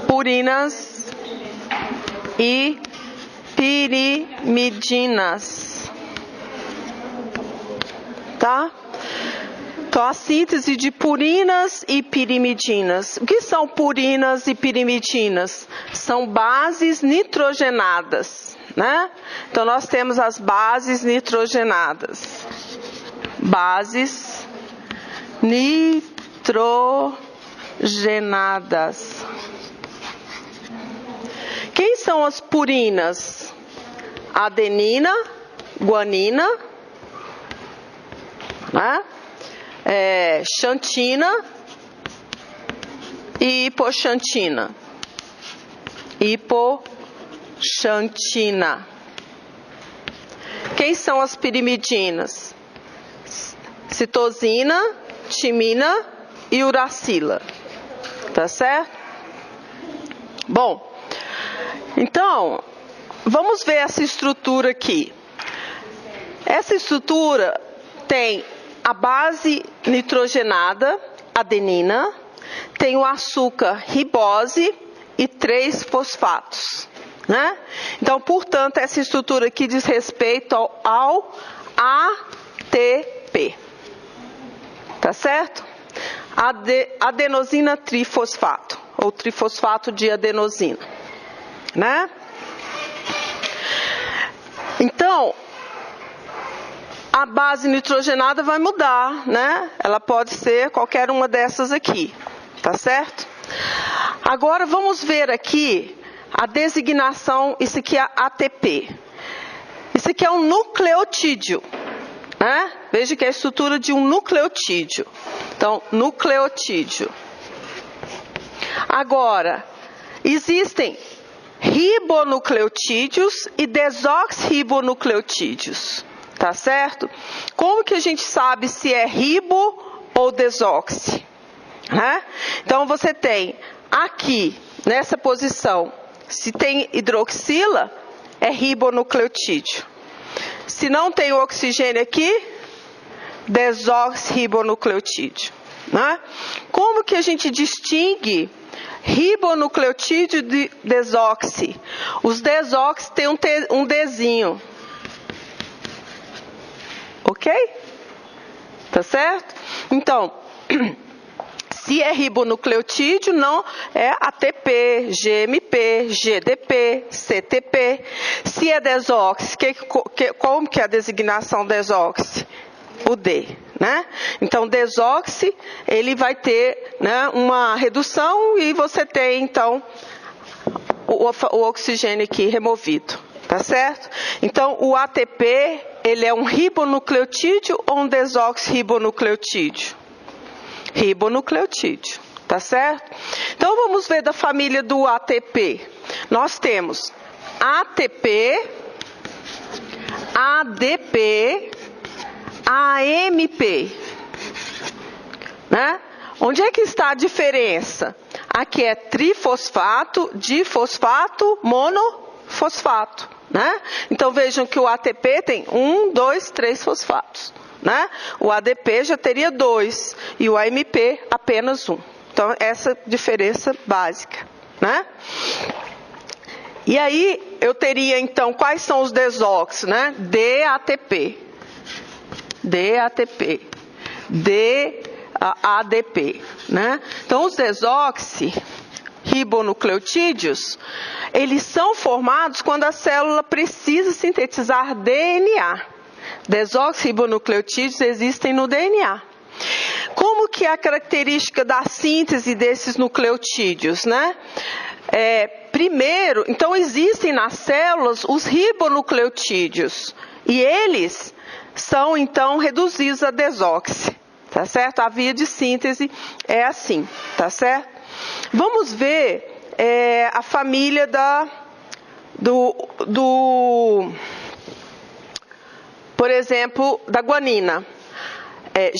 purinas e pirimidinas, tá? Então, a síntese de purinas e pirimidinas. O que são purinas e pirimidinas? São bases nitrogenadas, né? Então, nós temos as bases nitrogenadas. Bases nitrogenadas. Quem são as purinas? Adenina, guanina, né? Xantina e hipoxantina. Quem são as pirimidinas? Citosina, timina e uracila. Tá certo? Bom, então, vamos ver essa estrutura aqui. Essa estrutura tem a base nitrogenada, adenina, tem o açúcar ribose e 3 fosfatos, né? Então, portanto, essa estrutura aqui diz respeito ao ATP, tá certo? Adenosina trifosfato, ou trifosfato de adenosina, né? Então, a base nitrogenada vai mudar, né? Ela pode ser qualquer uma dessas aqui, tá certo? Agora vamos ver aqui a designação, isso aqui é ATP. Isso aqui é um nucleotídeo, né? Veja que é a estrutura de um nucleotídeo. Então, nucleotídeo. Agora, existem ribonucleotídeos e desoxirribonucleotídeos. Tá certo? Como que a gente sabe se é ribo ou desoxi? Né? Então, você tem aqui, nessa posição, se tem hidroxila, é ribonucleotídeo. Se não tem o oxigênio aqui, desoxirribonucleotídeo. Né? Como que a gente distingue ribonucleotídeo de desoxi? Os desoxi têm um Dzinho. Ok? Tá certo? Então, se é ribonucleotídeo, não é ATP, GMP, GDP, CTP. Se é desoxi, como que é a designação desoxi? O D, né? Então, desoxi, ele vai ter, né, uma redução e você tem, então, o oxigênio aqui removido. Tá certo? Então, o ATP, ele é um ribonucleotídeo ou um desoxirribonucleotídeo? Ribonucleotídeo, tá certo? Então, vamos ver da família do ATP. Nós temos ATP, ADP, AMP, né? Onde é que está a diferença? Aqui é trifosfato, difosfato, monofosfato. Né? Então, vejam que o ATP tem 1, 2, 3 fosfatos. Né? O ADP já teria 2 e o AMP apenas 1. Então, essa diferença básica. Né? E aí, eu teria, então, quais são os desox? Né? DATP, ADP. Né? Então, os desoxirribonucleotídeos, eles são formados quando a célula precisa sintetizar DNA. Desoxirribonucleotídeos existem no DNA. Como que é a característica da síntese desses nucleotídeos, né? Primeiro, então existem nas células os ribonucleotídeos e eles são então reduzidos a desoxi, tá certo? A via de síntese é assim, tá certo? Vamos ver a família por exemplo, da guanina.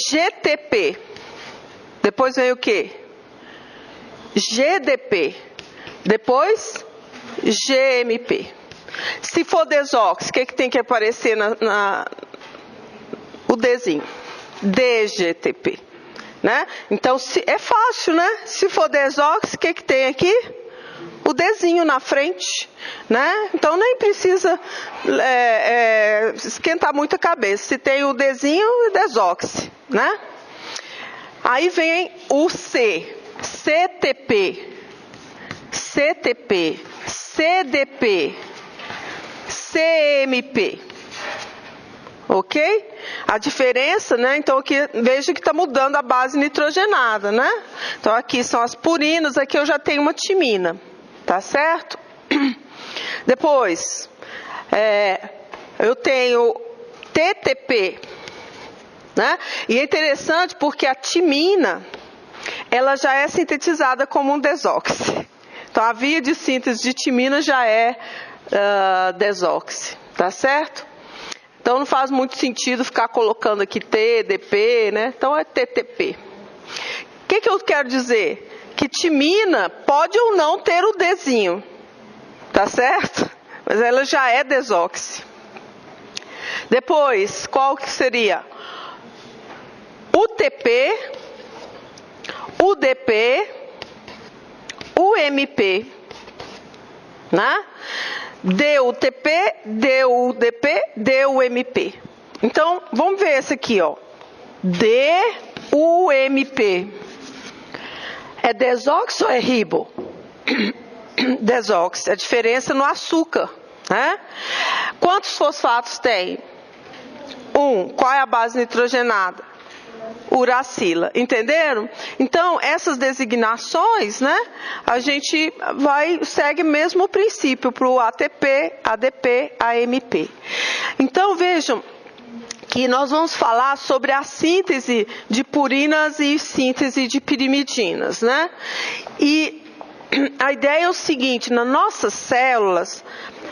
GTP. Depois vem o quê? GDP. Depois, GMP. Se for desox, o que tem que aparecer o Dzinho? DGTP. né? Então, é fácil, né? Se for desóxido, o que tem aqui? O Dzinho na frente, né? Então, nem precisa esquentar muito a cabeça. Se tem o Dzinho, desóxido, né? Aí vem o C, CTP, CTP, CDP, CMP. Ok? A diferença, né? Então aqui veja que está mudando a base nitrogenada, né? Então aqui são as purinas, aqui eu já tenho uma timina, tá certo? Depois, eu tenho TTP, né? E é interessante porque a timina, ela já é sintetizada como um desóxido. Então a via de síntese de timina já é desóxido, tá certo? Então não faz muito sentido ficar colocando aqui TDP, né? Então é TTP. O que eu quero dizer? Que timina pode ou não ter o Dzinho, tá certo? Mas ela já é desóxido. Depois, qual que seria? UTP, UDP, UMP, né? DUTP, DUDP, DUMP. Então, vamos ver esse aqui, ó. DUMP. É desóxido ou é ribo? Desóxido. A diferença no açúcar, né? Quantos fosfatos tem? 1. Qual é a base nitrogenada? Uracila, entenderam? Então, essas designações, né, a gente segue mesmo o princípio para o ATP, ADP, AMP. Então, vejam que nós vamos falar sobre a síntese de purinas e síntese de pirimidinas, né? E a ideia é o seguinte, nas nossas células,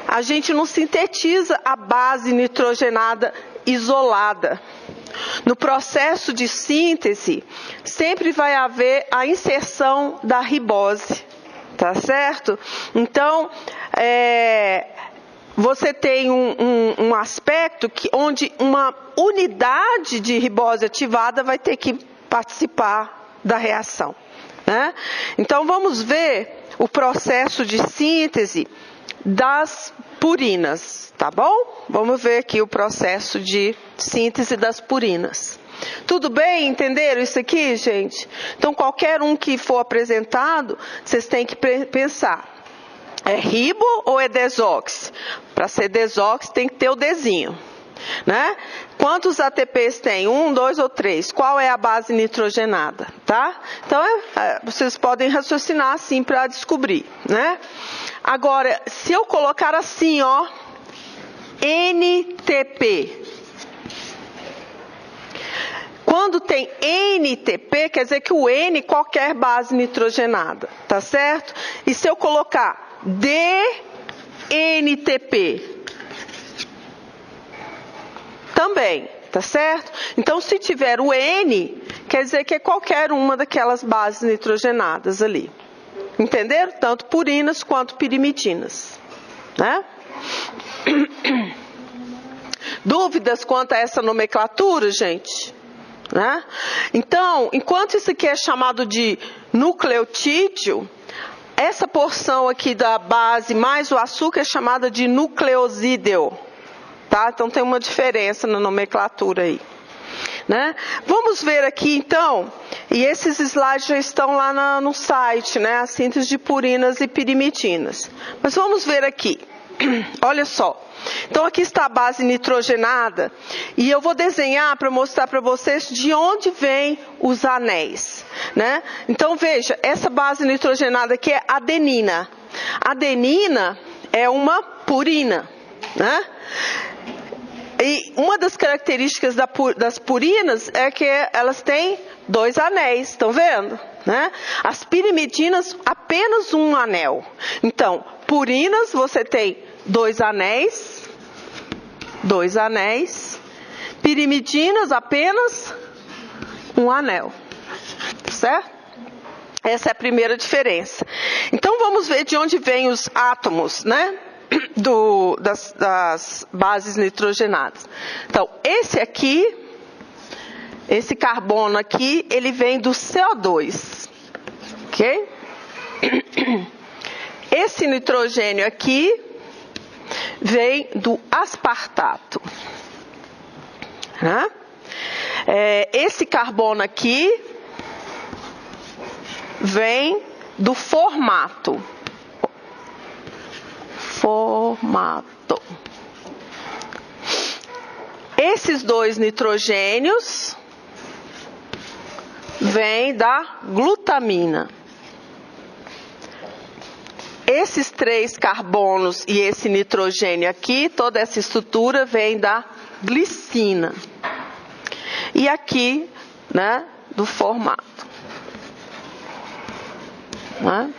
a gente não sintetiza a base nitrogenada isolada. No processo de síntese, sempre vai haver a inserção da ribose, tá certo? Então, você tem um aspecto onde uma unidade de ribose ativada vai ter que participar da reação, né? Então, vamos ver o processo de síntese das purinas, tá bom? Vamos ver aqui o processo de síntese das purinas. Tudo bem? Entenderam isso aqui, gente? Então, qualquer um que for apresentado, vocês têm que pensar. É ribo ou é desóxido? Para ser desóxido, tem que ter o Dzinho, né? Quantos ATPs tem? 1, 2 ou 3? Qual é a base nitrogenada, tá? Então, vocês podem raciocinar assim para descobrir, né? Agora, se eu colocar assim, ó, NTP. Quando tem NTP, quer dizer que o N qualquer base nitrogenada, tá certo? E se eu colocar DNTP? Também, tá certo? Então, se tiver o N, quer dizer que é qualquer uma daquelas bases nitrogenadas ali. Entenderam? Tanto purinas quanto pirimidinas, né? Dúvidas quanto a essa nomenclatura, gente? Né? Então, enquanto isso aqui é chamado de nucleotídeo, essa porção aqui da base mais o açúcar é chamada de nucleosídeo, tá? Então tem uma diferença na nomenclatura aí, né? Vamos ver aqui então, e esses slides já estão lá no site, né? A síntese de purinas e pirimidinas. Mas vamos ver aqui, olha só. Então aqui está a base nitrogenada e eu vou desenhar para mostrar para vocês de onde vêm os anéis, né? Então veja, essa base nitrogenada aqui é adenina. Adenina é uma purina, né? E uma das características das purinas é que elas têm 2 anéis, estão vendo? Né? As pirimidinas, apenas um anel. Então, purinas, você tem 2 anéis. Pirimidinas, apenas um anel. Certo? Essa é a primeira diferença. Então, vamos ver de onde vêm os átomos, né? Das bases nitrogenadas. Então, esse esse carbono aqui, ele vem do CO2, ok? Esse nitrogênio aqui vem do aspartato. Né? Esse carbono aqui vem do formato. Esses dois nitrogênios vêm da glutamina. Esses 3 carbonos e esse nitrogênio aqui, toda essa estrutura vem da glicina. E aqui, né, do formato. Né?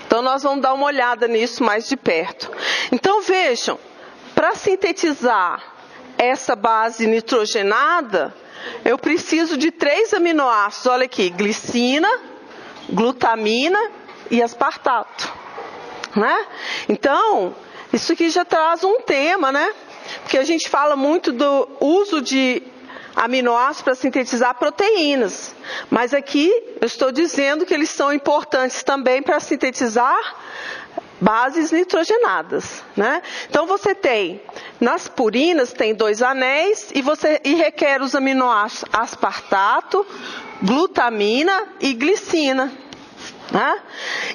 Então, nós vamos dar uma olhada nisso mais de perto. Então, vejam, para sintetizar essa base nitrogenada, eu preciso de 3 aminoácidos. Olha aqui, glicina, glutamina e aspartato. Né? Então, isso aqui já traz um tema, né? Porque a gente fala muito do uso de aminoácidos para sintetizar proteínas. Mas aqui eu estou dizendo que eles são importantes também para sintetizar bases nitrogenadas. Né? Então você tem, nas purinas tem 2 anéis e requer os aminoácidos aspartato, glutamina e glicina. Né?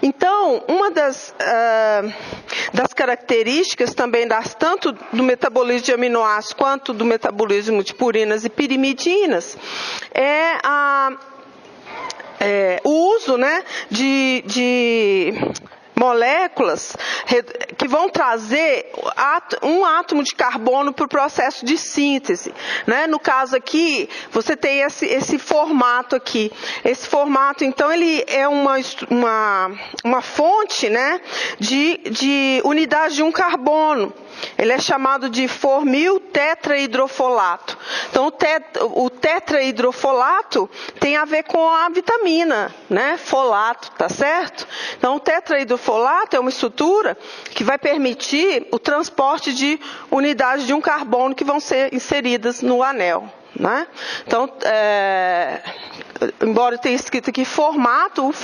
Então, uma das características também tanto do metabolismo de aminoácidos quanto do metabolismo de purinas e pirimidinas é o uso, né, de moléculas que vão trazer um átomo de carbono para o processo de síntese. Né? No caso aqui, você tem esse formato aqui. Esse formato, então, ele é uma fonte, né, de unidade de um carbono. Ele é chamado de formil tetrahidrofolato. Então, o tetrahidrofolato tem a ver com a vitamina, né? Folato, tá certo? Então, o tetrahidrofolato é uma estrutura que vai permitir o transporte de unidades de um carbono que vão ser inseridas no anel. Né? Então, embora eu tenha escrito aqui formato,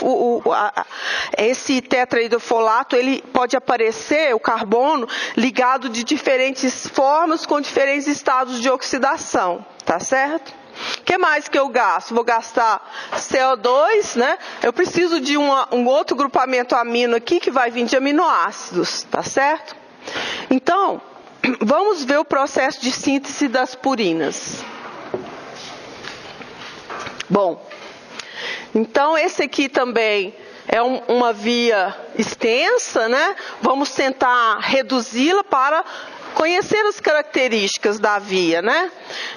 esse tetrahidrofolato, ele pode aparecer, o carbono, ligado de diferentes formas, com diferentes estados de oxidação, tá certo? O que mais que eu gasto? Vou gastar CO2, né? Eu preciso de um outro grupamento amino aqui, que vai vir de aminoácidos, tá certo? Então, vamos ver o processo de síntese das purinas. Bom, então esse aqui também é uma via extensa, né? Vamos tentar reduzi-la para conhecer as características da via, né?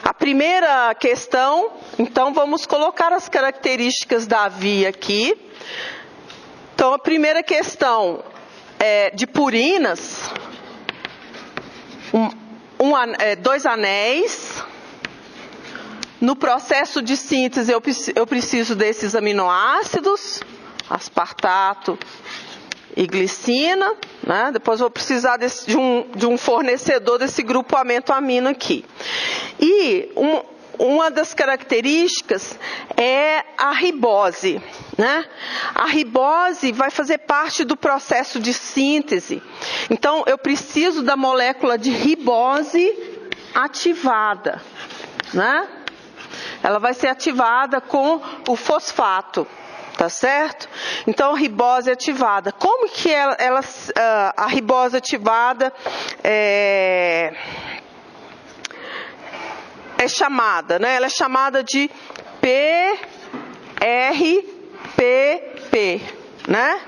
A primeira questão, então vamos colocar as características da via aqui. Então a primeira questão é de purinas, 2 anéis. No processo de síntese, eu preciso desses aminoácidos, aspartato e glicina. Né? Depois vou precisar de um fornecedor desse grupamento amino aqui. E uma das características é a ribose. Né? A ribose vai fazer parte do processo de síntese. Então, eu preciso da molécula de ribose ativada. Né? Ela vai ser ativada com o fosfato, tá certo? Então, ribose ativada. Como que a ribose ativada é chamada? Né? Ela é chamada de PRPP, né?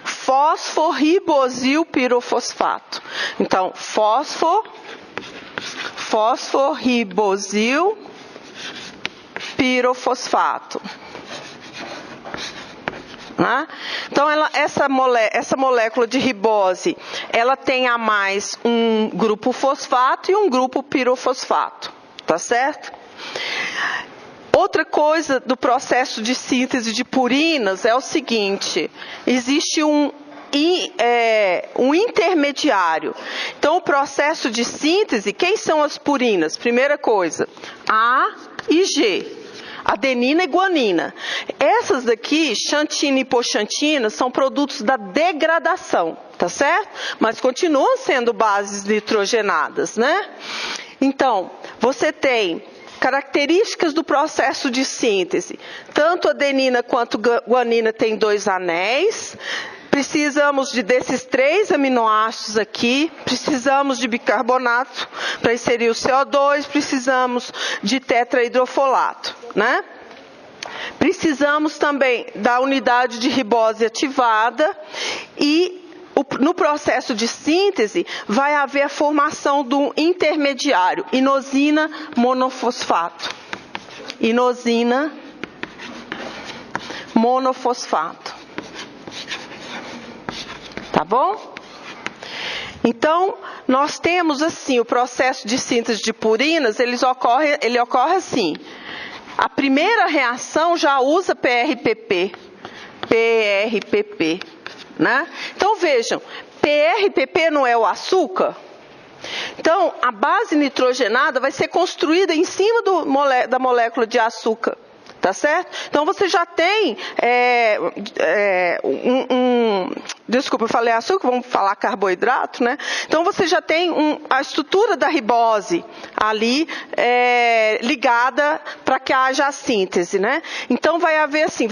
Fosforribosilpirofosfato. Então, fosforribosilpirofosfato. Né? Então, essa molécula de ribose, ela tem a mais um grupo fosfato e um grupo pirofosfato, tá certo? Outra coisa do processo de síntese de purinas é o seguinte: existe um um intermediário. Então, o processo de síntese, quem são as purinas? Primeira coisa, A e G. Adenina e guanina. Essas daqui, xantina e hipoxantina, são produtos da degradação, tá certo? Mas continuam sendo bases nitrogenadas, né? Então, você tem características do processo de síntese. Tanto adenina quanto guanina tem 2 anéis. Precisamos desses 3 aminoácidos aqui, precisamos de bicarbonato para inserir o CO2, precisamos de tetrahidrofolato, né? Precisamos também da unidade de ribose ativada e no processo de síntese vai haver a formação do intermediário, inosina monofosfato. Inosina monofosfato. Tá bom? Então, nós temos assim, o processo de síntese de purinas, ele ocorre assim. A primeira reação já usa PRPP, né? Então, vejam, PRPP não é o açúcar? Então, a base nitrogenada vai ser construída em cima da molécula de açúcar. Tá certo? Então, você já tem desculpa, eu falei açúcar, vamos falar carboidrato, né? Então, você já tem a estrutura da ribose ali ligada para que haja a síntese, né? Então, vai haver assim,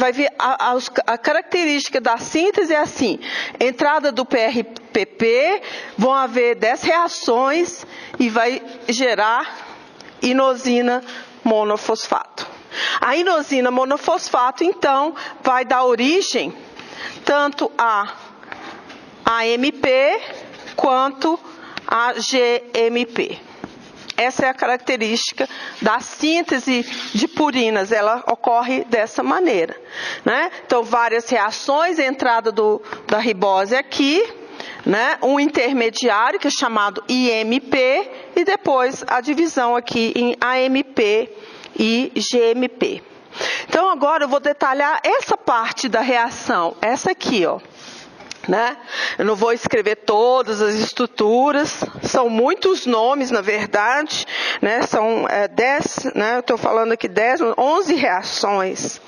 a característica da síntese é assim, entrada do PRPP, vão haver 10 reações e vai gerar inosina monofosfato. A inosina monofosfato, então, vai dar origem tanto a AMP quanto a GMP. Essa é a característica da síntese de purinas, ela ocorre dessa maneira, né? Então, várias reações, entrada da ribose aqui, né? Um intermediário que é chamado IMP e depois a divisão aqui em AMP e GMP. Então, agora eu vou detalhar essa parte da reação, essa aqui, ó, né? Eu não vou escrever todas as estruturas, são muitos nomes, na verdade, né? São 10, né? Eu estou falando aqui 11 reações.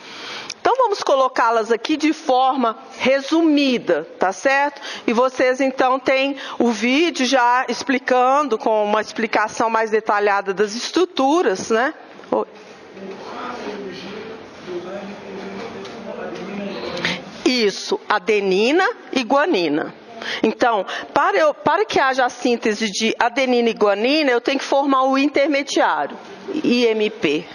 Então, vamos colocá-las aqui de forma resumida, tá certo? E vocês, então, têm o vídeo já explicando, com uma explicação mais detalhada das estruturas, né? Isso, adenina e guanina. Então, para que haja a síntese de adenina e guanina, eu tenho que formar o intermediário, IMP.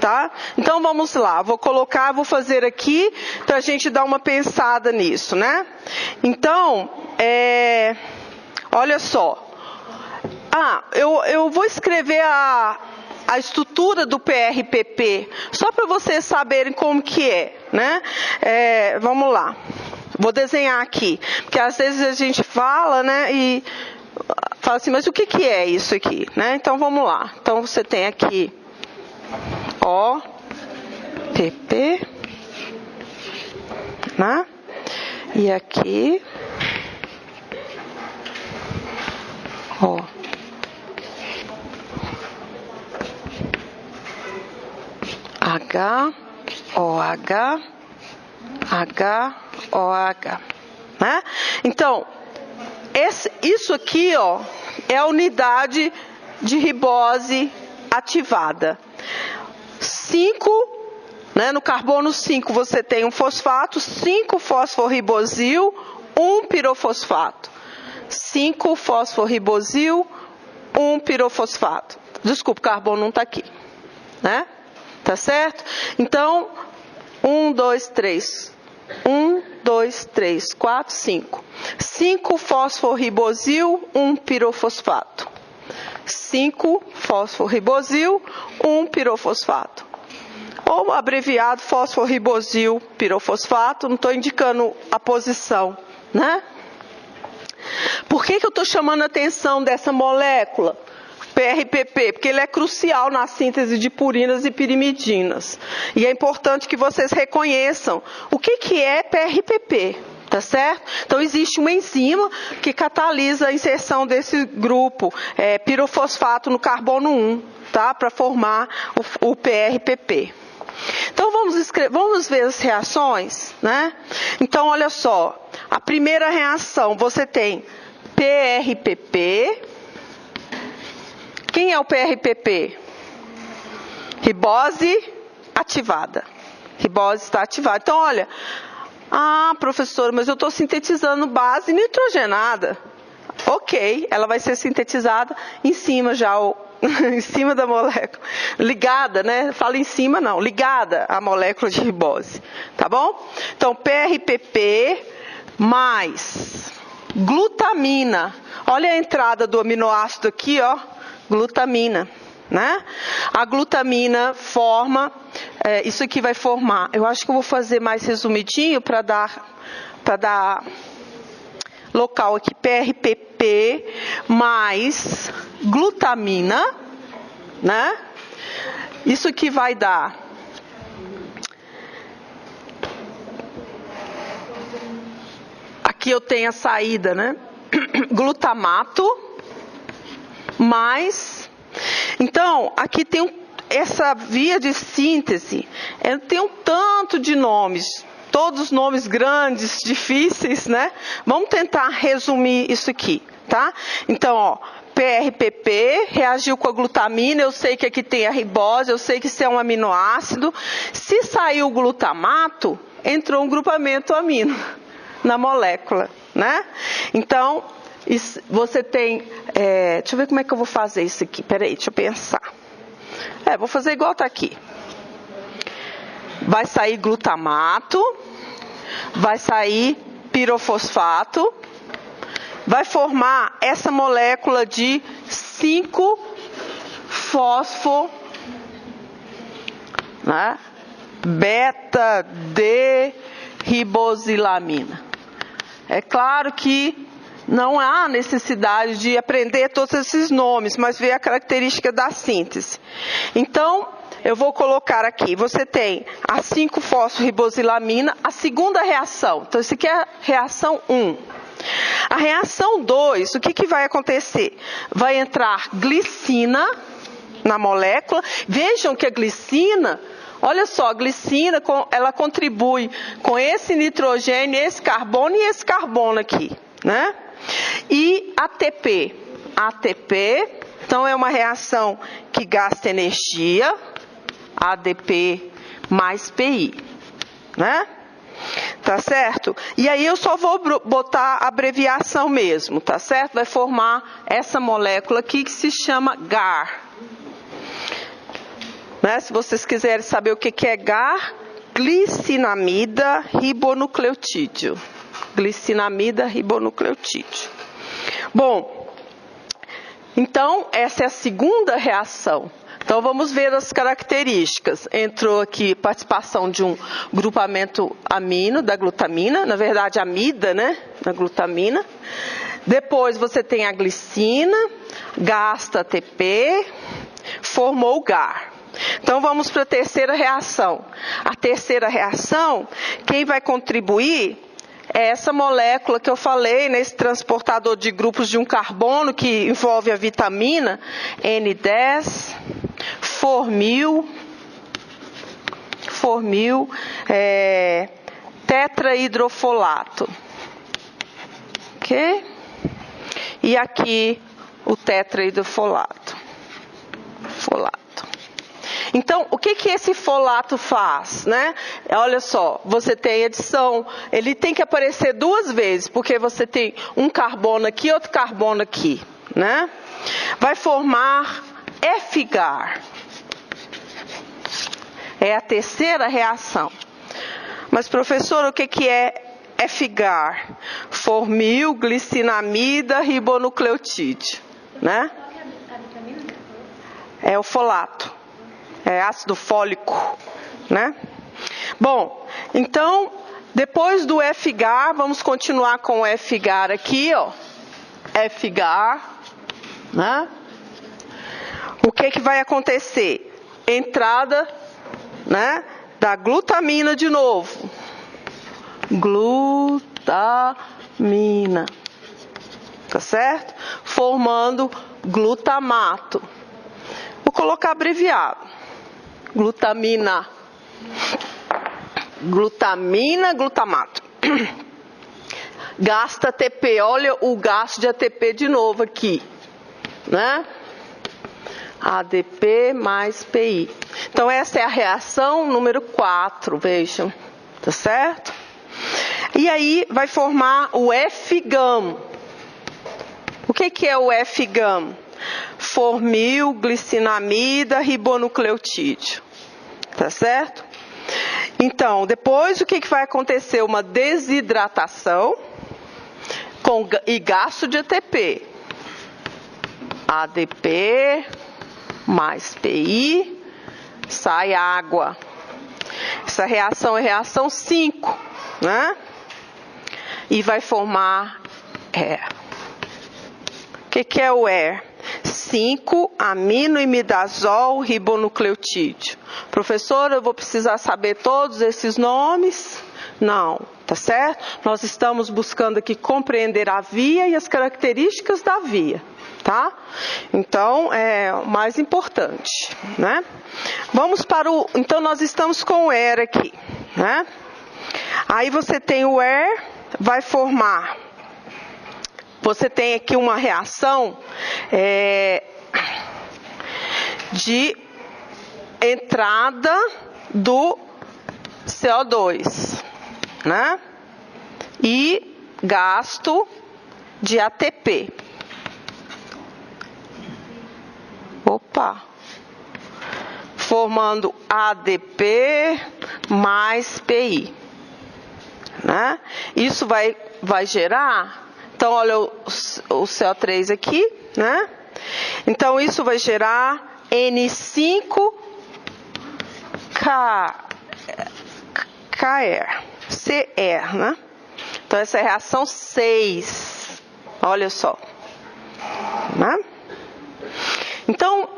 Tá? Então, vamos lá. Vou fazer aqui para a gente dar uma pensada nisso, né? Então, olha só. Eu vou escrever a estrutura do PRPP, só para vocês saberem como que é, né? Vamos lá. Vou desenhar aqui, porque às vezes a gente fala, né, e fala assim, mas o que é isso aqui, né? Então, vamos lá. Então, você tem aqui O, PP, né? E aqui, ó. H, OH, H, OH, né? Então, isso aqui, ó, é a unidade de ribose ativada. 5, né, no carbono 5 você tem um fosfato, 5 fosforribosil, 1 pirofosfato. 5 fosforribosil, 1 pirofosfato. Desculpa, o carbono não está aqui, né? Tá certo? Então, 1, 2, 3. 1, 2, 3, 4, 5. 5 fosforribosil, 1 pirofosfato. 5 fosforribosil, 1 pirofosfato. Ou abreviado fosforribosil pirofosfato, não estou indicando a posição, né? Por que eu estou chamando a atenção dessa molécula? PRPP, porque ele é crucial na síntese de purinas e pirimidinas. E é importante que vocês reconheçam o que é PRPP, Tá certo? Então, existe uma enzima que catalisa a inserção desse grupo, pirofosfato no carbono 1, tá? Para formar o PRPP. Então, vamos ver as reações, né? Então, olha só. A primeira reação, você tem PRPP. Quem é o PRPP? Ribose ativada. Ribose está ativada. Então, olha... Ah, professora, mas eu estou sintetizando base nitrogenada. Ok, ela vai ser sintetizada em cima já, em cima da molécula. Ligada, né? Fala em cima não, ligada à molécula de ribose. Tá bom? Então, PRPP mais glutamina. Olha a entrada do aminoácido aqui, ó. Glutamina. Né? A glutamina forma, isso aqui vai formar, eu acho que eu vou fazer mais resumidinho para dar local aqui, PRPP mais glutamina, né? Isso aqui vai dar aqui eu tenho a saída, né? Glutamato mais... Então, aqui tem essa via de síntese, tem um tanto de nomes, todos nomes grandes, difíceis, né? Vamos tentar resumir isso aqui, tá? Então, ó, PRPP reagiu com a glutamina, eu sei que aqui tem a ribose, eu sei que isso é um aminoácido. Se saiu o glutamato, entrou um grupamento amino na molécula, né? Então... você tem, deixa eu ver como é que eu vou fazer isso aqui, peraí, deixa eu pensar. Vou fazer igual tá aqui. Vai sair glutamato, vai sair pirofosfato, vai formar essa molécula de 5-fosfo, né? Beta-D-ribosilamina. É claro que não há necessidade de aprender todos esses nomes, mas ver a característica da síntese. Então, eu vou colocar aqui, você tem a 5-fosfo-ribosilamina, a segunda reação. Então, isso aqui é a reação 1. A reação 2, o que vai acontecer? Vai entrar glicina na molécula. Vejam que a glicina... Olha só, a glicina, ela contribui com esse nitrogênio, esse carbono e esse carbono aqui, né? E ATP. ATP, então é uma reação que gasta energia, ADP mais PI, né? Tá certo? E aí eu só vou botar a abreviação mesmo, tá certo? Vai formar essa molécula aqui que se chama GAR. Né? Se vocês quiserem saber o que é GAR, glicinamida ribonucleotídeo. Glicinamida ribonucleotídeo. Bom, então essa é a segunda reação. Então vamos ver as características. Entrou aqui participação de um grupamento amino da glutamina, na verdade amida, né, da glutamina. Depois você tem a glicina, gasta ATP, formou o GAR. Então vamos para a terceira reação. A terceira reação, quem vai contribuir é essa molécula que eu falei, né, esse transportador de grupos de um carbono que envolve a vitamina N10, formil, tetrahidrofolato. Ok? E aqui o tetrahidrofolato. Então, o que esse folato faz, né? Olha só, você tem adição, ele tem que aparecer duas vezes, porque você tem um carbono aqui e outro carbono aqui, né? Vai formar FGAR. É a terceira reação. Mas, professor, o que é FGAR? Formilglicinamida ribonucleotídeo, né? É o folato. É ácido fólico, né? Bom, então, depois do FGAR, vamos continuar com o FGAR aqui, ó. FGAR, né? O que vai acontecer? Entrada, né, da glutamina de novo. Glutamina. glutamina, tá certo? Formando glutamato. Vou colocar abreviado. Glutamina. Glutamina, glutamato. Gasta ATP. Olha o gasto de ATP de novo aqui, né? ADP mais PI. Então essa é a reação número 4, vejam, tá certo? E aí vai formar o F-GAM. O que é o F-GAM? Formilglicinamida ribonucleotídeo, tá certo? Então, depois o que vai acontecer? Uma desidratação e gasto de ATP. ADP mais PI, sai água. Essa reação é reação 5, né? E vai formar ER. O que é o ER? 5-aminoimidazol ribonucleotídeo. Professora, eu vou precisar saber todos esses nomes? Não, tá certo? Nós estamos buscando aqui compreender a via e as características da via. Tá? Então, é o mais importante, né? Vamos para o... Então, nós estamos com o ER aqui, né? Aí você tem o ER, vai formar... Você tem aqui uma reação de entrada do CO2, né? E gasto de ATP. Opa! Formando ADP mais PI, né? Isso vai gerar, então olha o CO3 aqui, né? Então isso vai gerar N5 CR, né? Então essa é a reação 6, olha só, né? Então,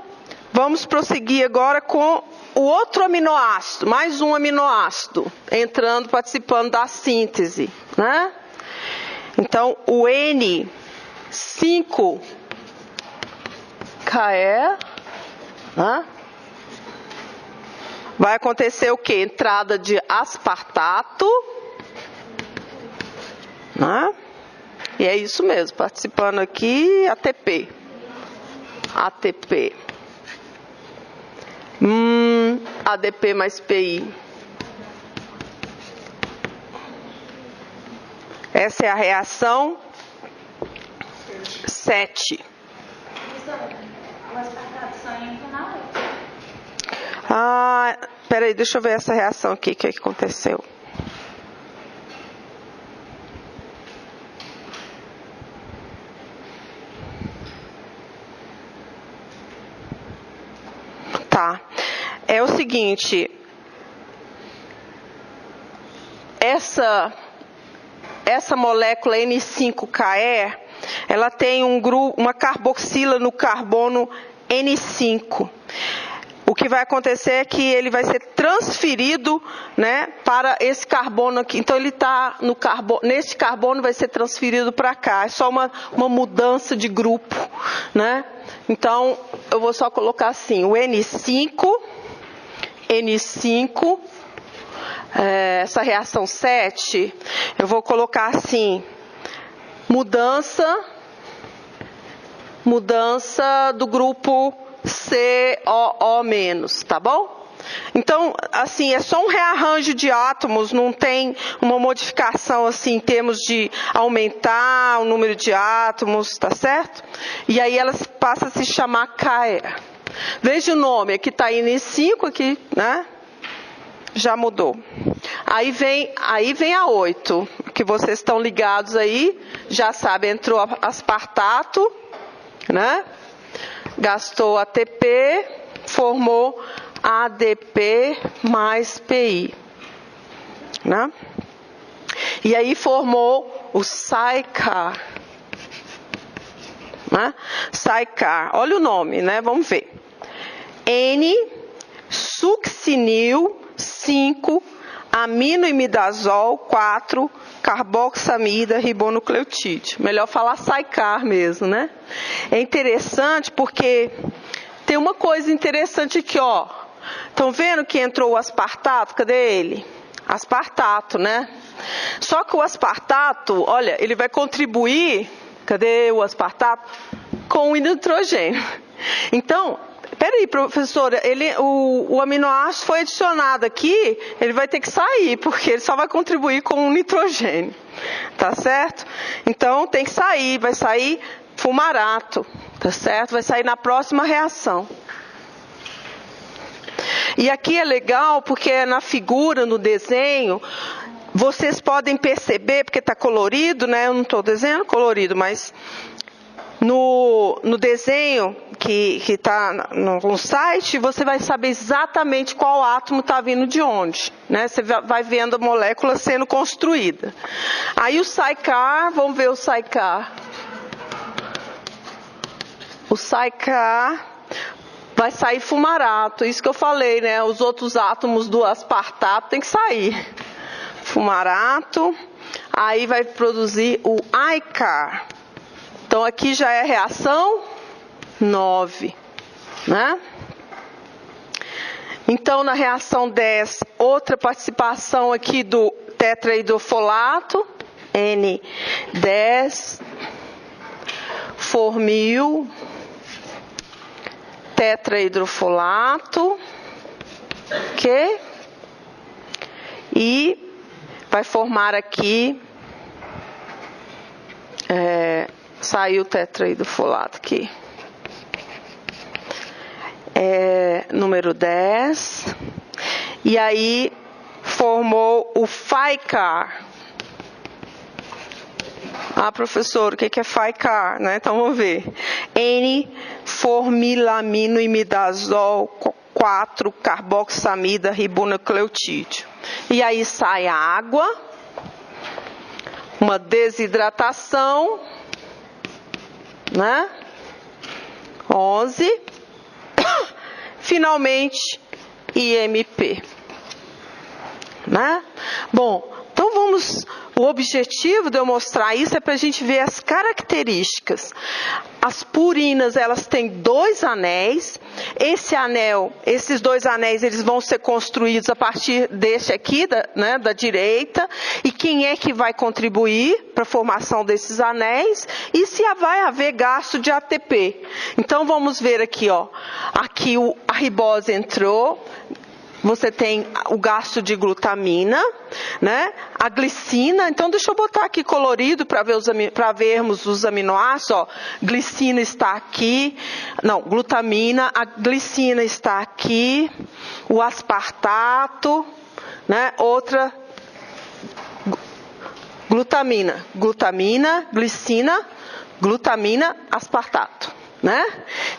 vamos prosseguir agora com o outro aminoácido, mais um aminoácido, entrando, participando da síntese, né? Então, o N5KE, né? Vai acontecer o quê? Entrada de aspartato, né? E é isso mesmo, participando aqui ATP. ATP. ADP mais PI. Essa é a reação 7. Peraí, deixa eu ver essa reação aqui, o que aconteceu. Tá. É o seguinte, essa molécula N5KE, ela tem uma carboxila no carbono N5. O que vai acontecer é que ele vai ser transferido, né, para esse carbono aqui. Então ele está no carbono, nesse carbono vai ser transferido para cá. É só uma mudança de grupo, né? Então eu vou só colocar assim, o N5, essa reação 7, eu vou colocar assim, mudança do grupo COO-, tá bom? Então, assim, é só um rearranjo de átomos, não tem uma modificação assim em termos de aumentar o número de átomos, tá certo? E aí ela passa a se chamar KE. Veja o nome, aqui está N5, aqui, né? Já mudou. Aí vem a 8, que vocês estão ligados aí, já sabem, entrou aspartato, né? Gastou ATP, formou ADP mais PI, né? E aí formou o SAICAR, né? SAICAR, olha o nome, né? Vamos ver. N-succinil 5 aminoimidazol 4, carboxamida, ribonucleotídeo. Melhor falar SAICAR mesmo, né? É interessante porque tem uma coisa interessante aqui, ó. Estão vendo que entrou o aspartato? Cadê ele? Aspartato, né? Só que o aspartato, olha, ele vai contribuir, cadê o aspartato? Com o nitrogênio. Então, peraí, professora, o aminoácido foi adicionado aqui, ele vai ter que sair, porque ele só vai contribuir com o nitrogênio, tá certo? Então, tem que sair, vai sair fumarato, tá certo? Vai sair na próxima reação. E aqui é legal, porque na figura, no desenho, vocês podem perceber, porque está colorido, né? Eu não estou desenhando colorido, mas no desenho que está no site, você vai saber exatamente qual átomo está vindo de onde, né? Você vai vendo a molécula sendo construída. Aí o SAICAR, vamos ver o SAICAR. O SAICAR vai sair fumarato, isso que eu falei, né? Os outros átomos do aspartato tem que sair. Fumarato, aí vai produzir o AICAR. Então aqui já é reação 9, né? Então na reação 10, outra participação aqui do tetrahidrofolato, N10, formil, tetrahidrofolato, ok? E vai formar aqui, saiu o tetrahidrofolato aqui, número 10, e aí formou o FAICAR. Ah, professor, o que é FAICAR, né? Então vamos ver. N-formilaminoimidazol 4, carboxamida, ribonucleotídeo. E aí sai a água, uma desidratação, né? 11. Finalmente, IMP. Né? Bom, então vamos... O objetivo de eu mostrar isso é para a gente ver as características. As purinas, elas têm 2 anéis. Esses 2 anéis, eles vão ser construídos a partir desse aqui, da direita. E quem é que vai contribuir para a formação desses anéis? E se vai haver gasto de ATP. Então, vamos ver aqui, ó. Aqui a ribose entrou. Você tem o gasto de glutamina, né? A glicina, então deixa eu botar aqui colorido para vermos os aminoácidos, ó. Glicina está aqui, não, glutamina, a glicina está aqui, o aspartato, né? Outra, glutamina, glicina, glutamina, aspartato, né?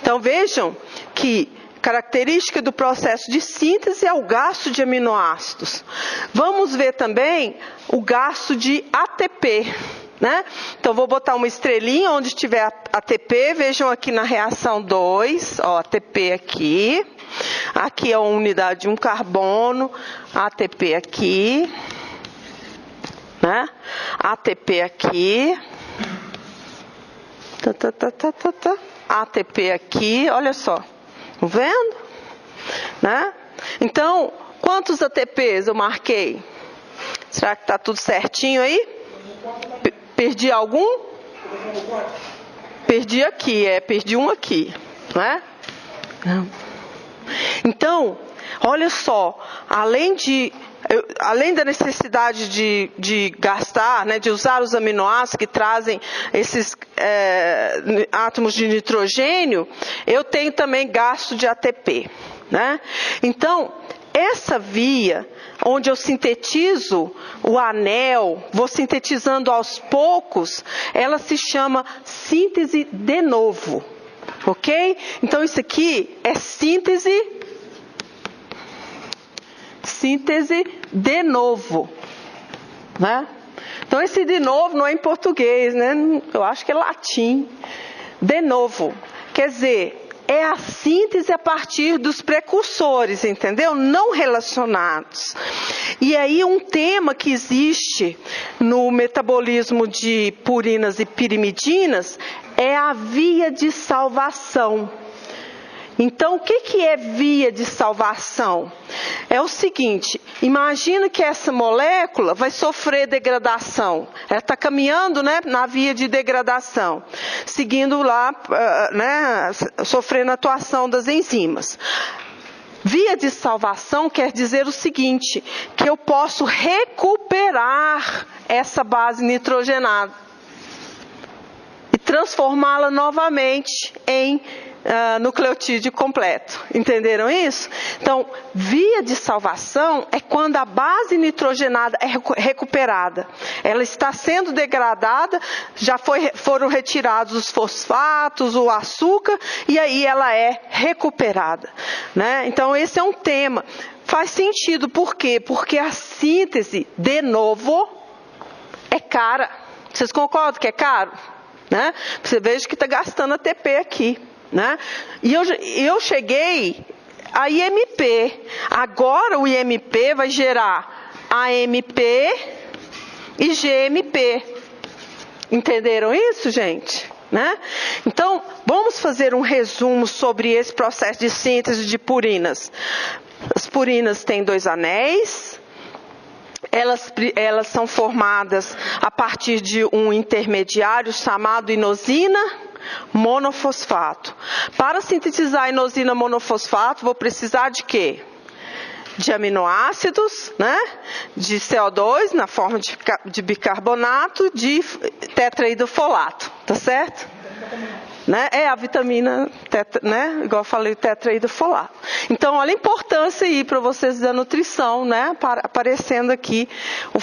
Então vejam que característica do processo de síntese é o gasto de aminoácidos. Vamos ver também o gasto de ATP, né? Então vou botar uma estrelinha onde tiver ATP. Vejam aqui na reação 2, ó, ATP aqui. Aqui é a unidade de um carbono, ATP aqui, né? ATP aqui. ATP aqui, olha só. Estão vendo? Né? Então, quantos ATPs eu marquei? Será que está tudo certinho aí? Perdi algum? Perdi aqui, perdi um aqui. Né? Então, olha só, além da necessidade de gastar, né, de usar os aminoácidos que trazem esses átomos de nitrogênio, eu tenho também gasto de ATP. Né? Então, essa via, onde eu sintetizo o anel, vou sintetizando aos poucos, ela se chama síntese de novo. Ok? Então, isso aqui é síntese de novo, né? Então esse de novo não é em português, né? Eu acho que é latim. De novo, quer dizer, é a síntese a partir dos precursores, entendeu? Não relacionados. E aí um tema que existe no metabolismo de purinas e pirimidinas é a via de salvação. Então, o que é via de salvação? É o seguinte, imagina que essa molécula vai sofrer degradação. Ela está caminhando, né, na via de degradação, seguindo lá, né, sofrendo a atuação das enzimas. Via de salvação quer dizer o seguinte, que eu posso recuperar essa base nitrogenada e transformá-la novamente em nucleotídeo completo. Entenderam isso? Então, via de salvação é quando a base nitrogenada é recuperada. Ela está sendo degradada, já foram retirados os fosfatos, o açúcar, e aí ela é recuperada. Né? Então, esse é um tema. Faz sentido, por quê? Porque a síntese, de novo, é cara. Vocês concordam que é caro? Né? Você veja que está gastando ATP aqui. Né? E eu cheguei a IMP. Agora o IMP vai gerar AMP e GMP. Entenderam isso, gente? Né? Então, vamos fazer um resumo sobre esse processo de síntese de purinas. As purinas têm 2 anéis. Elas são formadas a partir de um intermediário chamado inosina monofosfato. Para sintetizar a inosina monofosfato, vou precisar de quê? De aminoácidos, né? De CO2 na forma de bicarbonato, de tetraidrofolato, tá certo? Né? É a vitamina, né? Igual eu falei, tetraidrofolato. Então, olha a importância aí para vocês da nutrição, né? Aparecendo aqui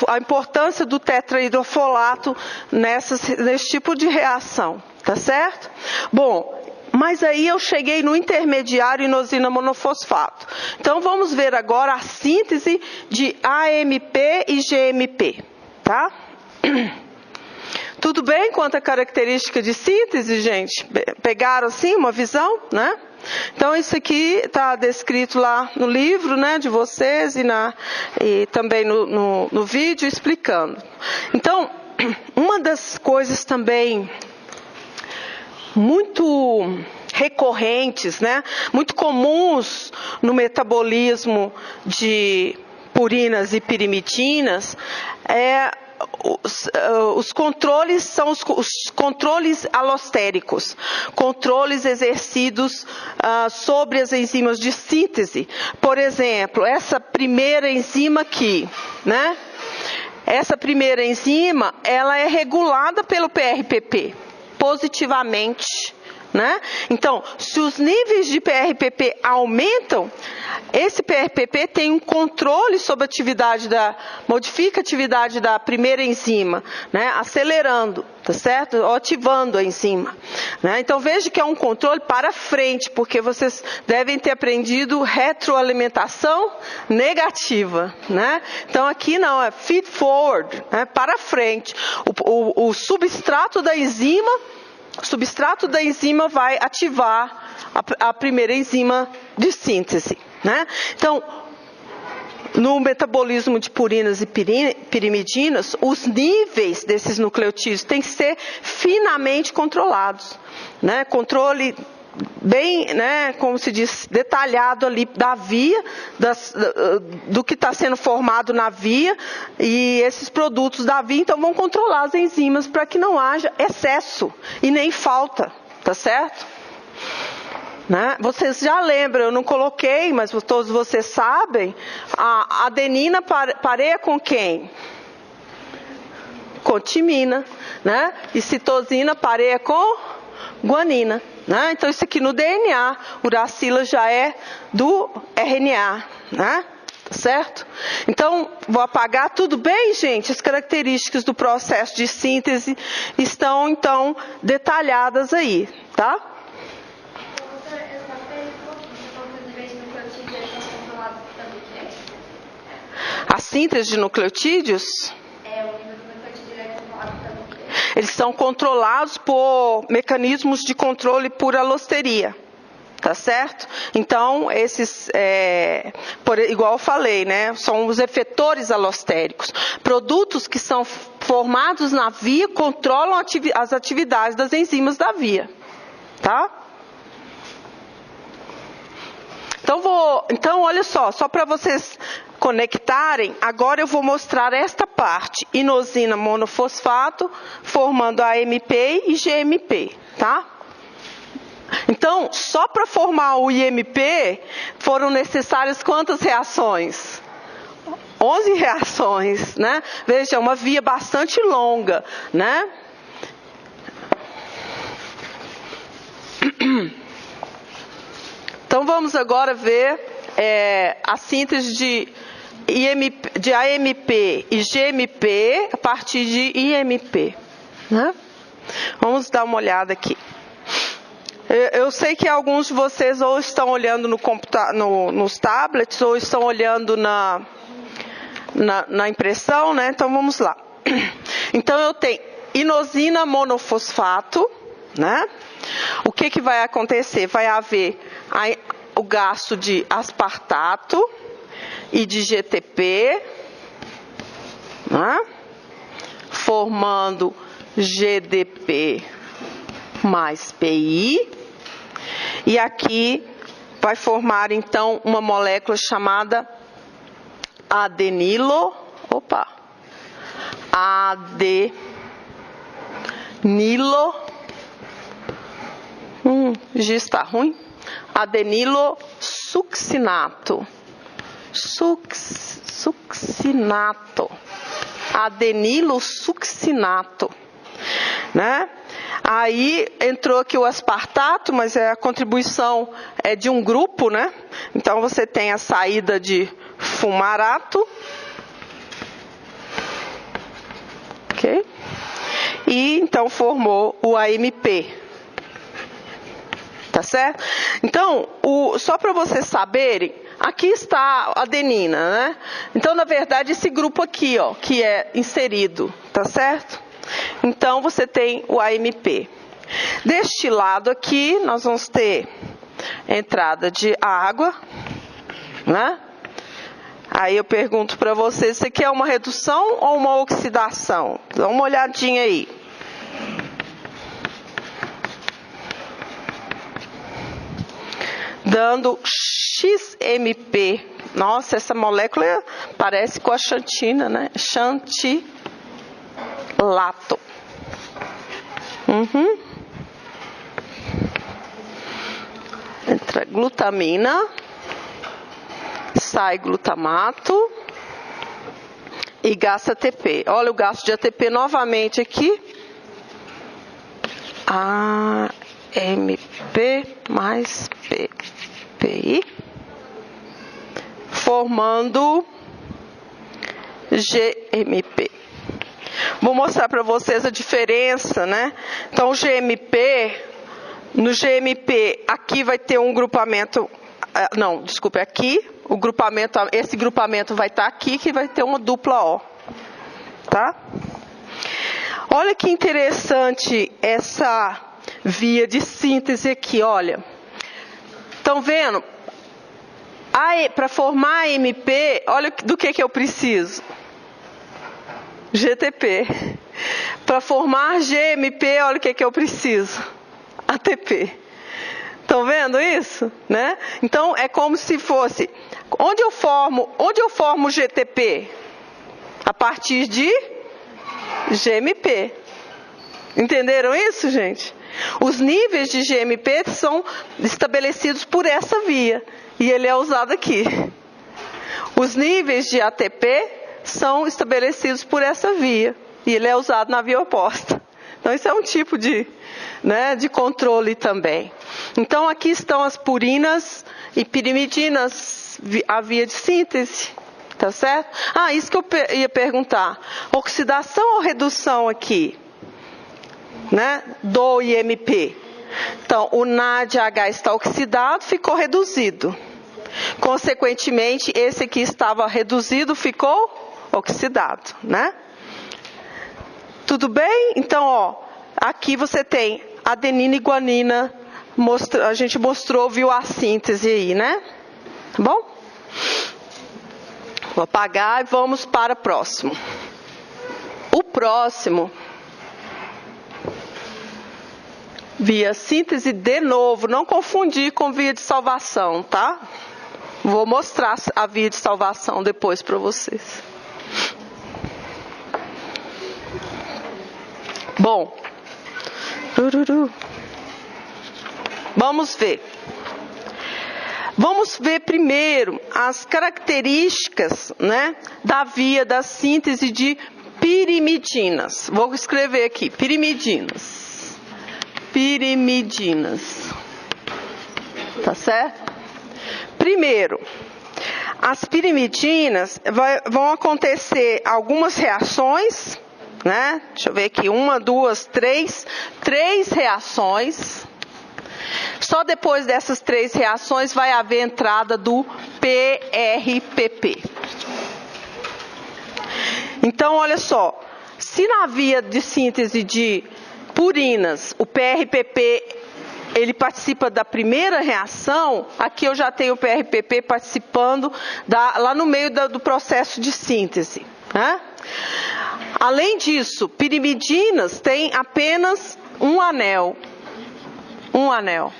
a importância do tetraidrofolato nesse tipo de reação, tá certo? Bom, mas aí eu cheguei no intermediário inosina monofosfato. Então, vamos ver agora a síntese de AMP e GMP, tá? Tudo bem quanto à característica de síntese, gente? Pegaram assim uma visão, né? Então isso aqui está descrito lá no livro, né, de vocês e também no vídeo explicando. Então, uma das coisas também muito recorrentes, né, muito comuns no metabolismo de purinas e pirimidinas é os controles são os controles alostéricos, controles exercidos sobre as enzimas de síntese. Por exemplo, essa primeira enzima aqui, né? Essa primeira enzima, ela é regulada pelo PRPP, positivamente. Né? Então, se os níveis de PRPP aumentam, esse PRPP tem um controle sobre a atividade modifica a atividade da primeira enzima, né? Acelerando, tá certo? Ou ativando a enzima. Né? Então, veja que é um controle para frente, porque vocês devem ter aprendido retroalimentação negativa. Né? Então, aqui não, é feed forward, né? Para frente. O substrato da enzima vai ativar a primeira enzima de síntese. Né? Então, no metabolismo de purinas e pirimidinas, os níveis desses nucleotídeos têm que ser finamente controlados. Né? Controle bem, né, como se diz, detalhado ali da via, do que está sendo formado na via, e esses produtos da via, então vão controlar as enzimas para que não haja excesso e nem falta, tá certo? Né? Vocês já lembram, eu não coloquei, mas todos vocês sabem, a adenina pareia com quem? Com timina, né? E citosina pareia com guanina. Né? Então, isso aqui no DNA, uracila já é do RNA, né? Certo? Então, vou apagar. Tudo bem, gente? As características do processo de síntese estão, então, detalhadas aí, tá? A síntese de nucleotídeos? Eles são controlados por mecanismos de controle por alosteria. Tá certo? Então, esses, igual eu falei, né? São os efetores alostéricos. Produtos que são formados na via controlam as atividades das enzimas da via. Tá? Então, olha só para vocês conectarem, agora eu vou mostrar esta parte. Inosina monofosfato, formando AMP e GMP, tá? Então, só para formar o IMP, foram necessárias quantas reações? 11 reações, né? Veja, é uma via bastante longa, né? Então, vamos agora ver a síntese de AMP e GMP a partir de IMP, né? Vamos dar uma olhada aqui. Eu sei que alguns de vocês ou estão olhando nos tablets ou estão olhando na impressão, né? Então vamos lá. Então eu tenho inosina monofosfato, né? O que vai acontecer? Vai haver o gasto de aspartato e de GTP, né? Formando GDP mais PI. E aqui vai formar, então, uma molécula chamada adenilo. Já está ruim. Adenilosuccinato. Adenilosuccinato, né? Aí entrou aqui o aspartato, mas a contribuição é de um grupo, né? Então você tem a saída de fumarato, ok? E então formou o AMP, tá certo? Então, só para vocês saberem, aqui está a adenina, né? Então, na verdade, esse grupo aqui, ó, que é inserido, tá certo? Então, você tem o AMP. Deste lado aqui, nós vamos ter entrada de água, né? Aí eu pergunto para vocês, isso aqui é uma redução ou uma oxidação? Dá uma olhadinha aí. Dando XMP. Nossa, essa molécula parece com a xantina, né? Xantilato. Entra glutamina, sai glutamato e gasta ATP. Olha o gasto de ATP novamente aqui. AMP mais PI, formando GMP. Vou mostrar para vocês a diferença, né? Então, o GMP, no GMP, aqui vai ter um grupamento, aqui, esse grupamento vai estar aqui, que vai ter uma dupla O, tá? Olha que interessante essa via de síntese aqui, olha. Estão vendo? Para formar AMP, olha do que eu preciso. GTP. Para formar GMP, olha o que eu preciso. ATP. Estão vendo isso? Né? Então, é como se fosse... Onde eu formo GTP? A partir de GMP. Entenderam isso, gente? Os níveis de GMP são estabelecidos por essa via. E ele é usado aqui. Os níveis de ATP são estabelecidos por essa via. E ele é usado na via oposta. Então, isso é um tipo de controle também. Então, aqui estão as purinas e pirimidinas, a via de síntese. Tá certo? Isso que eu ia perguntar. Oxidação ou redução aqui? Né? Do IMP. Então, o NADH está oxidado, ficou reduzido. Consequentemente, esse aqui estava reduzido, ficou oxidado, né? Tudo bem? Então, ó, aqui você tem adenina e guanina a gente viu a síntese aí, né? Tá bom? Vou apagar e vamos para o próximo. O próximo, via síntese de novo, não confundir com via de salvação, tá? Vou mostrar a via de salvação depois para vocês. Bom, vamos ver. Vamos ver primeiro as características, né, da via da síntese de pirimidinas. Vou escrever aqui, pirimidinas. Pirimidinas. Tá certo? Primeiro, as pirimidinas vão acontecer algumas reações, né? Deixa eu ver aqui, 1, 2, 3. 3 reações. Só depois dessas 3 reações vai haver entrada do PRPP. Então, olha só, se na via de síntese de purinas, o PRPP ele participa da primeira reação, aqui eu já tenho o PRPP participando lá no meio do processo de síntese, né? Além disso, pirimidinas têm apenas um anel. Um anel.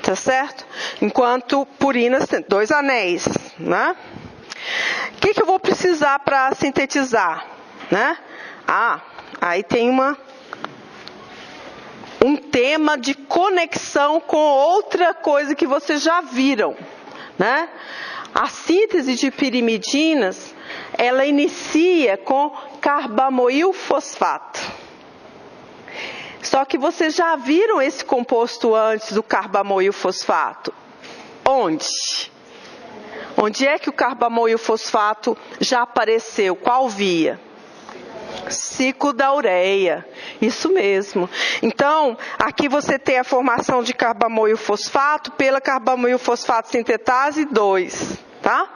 Tá certo? Enquanto purinas têm 2 anéis, né? O que eu vou precisar para sintetizar, né? Aí tem um tema de conexão com outra coisa que vocês já viram, né? A síntese de pirimidinas, ela inicia com carbamoil fosfato. Só que vocês já viram esse composto antes do carbamoil fosfato. Onde? Onde é que o carbamoil fosfato já apareceu? Qual via? Ciclo da ureia. Isso mesmo. Então, aqui você tem a formação de carbamoil fosfato pela carbamoil fosfato sintetase 2, tá?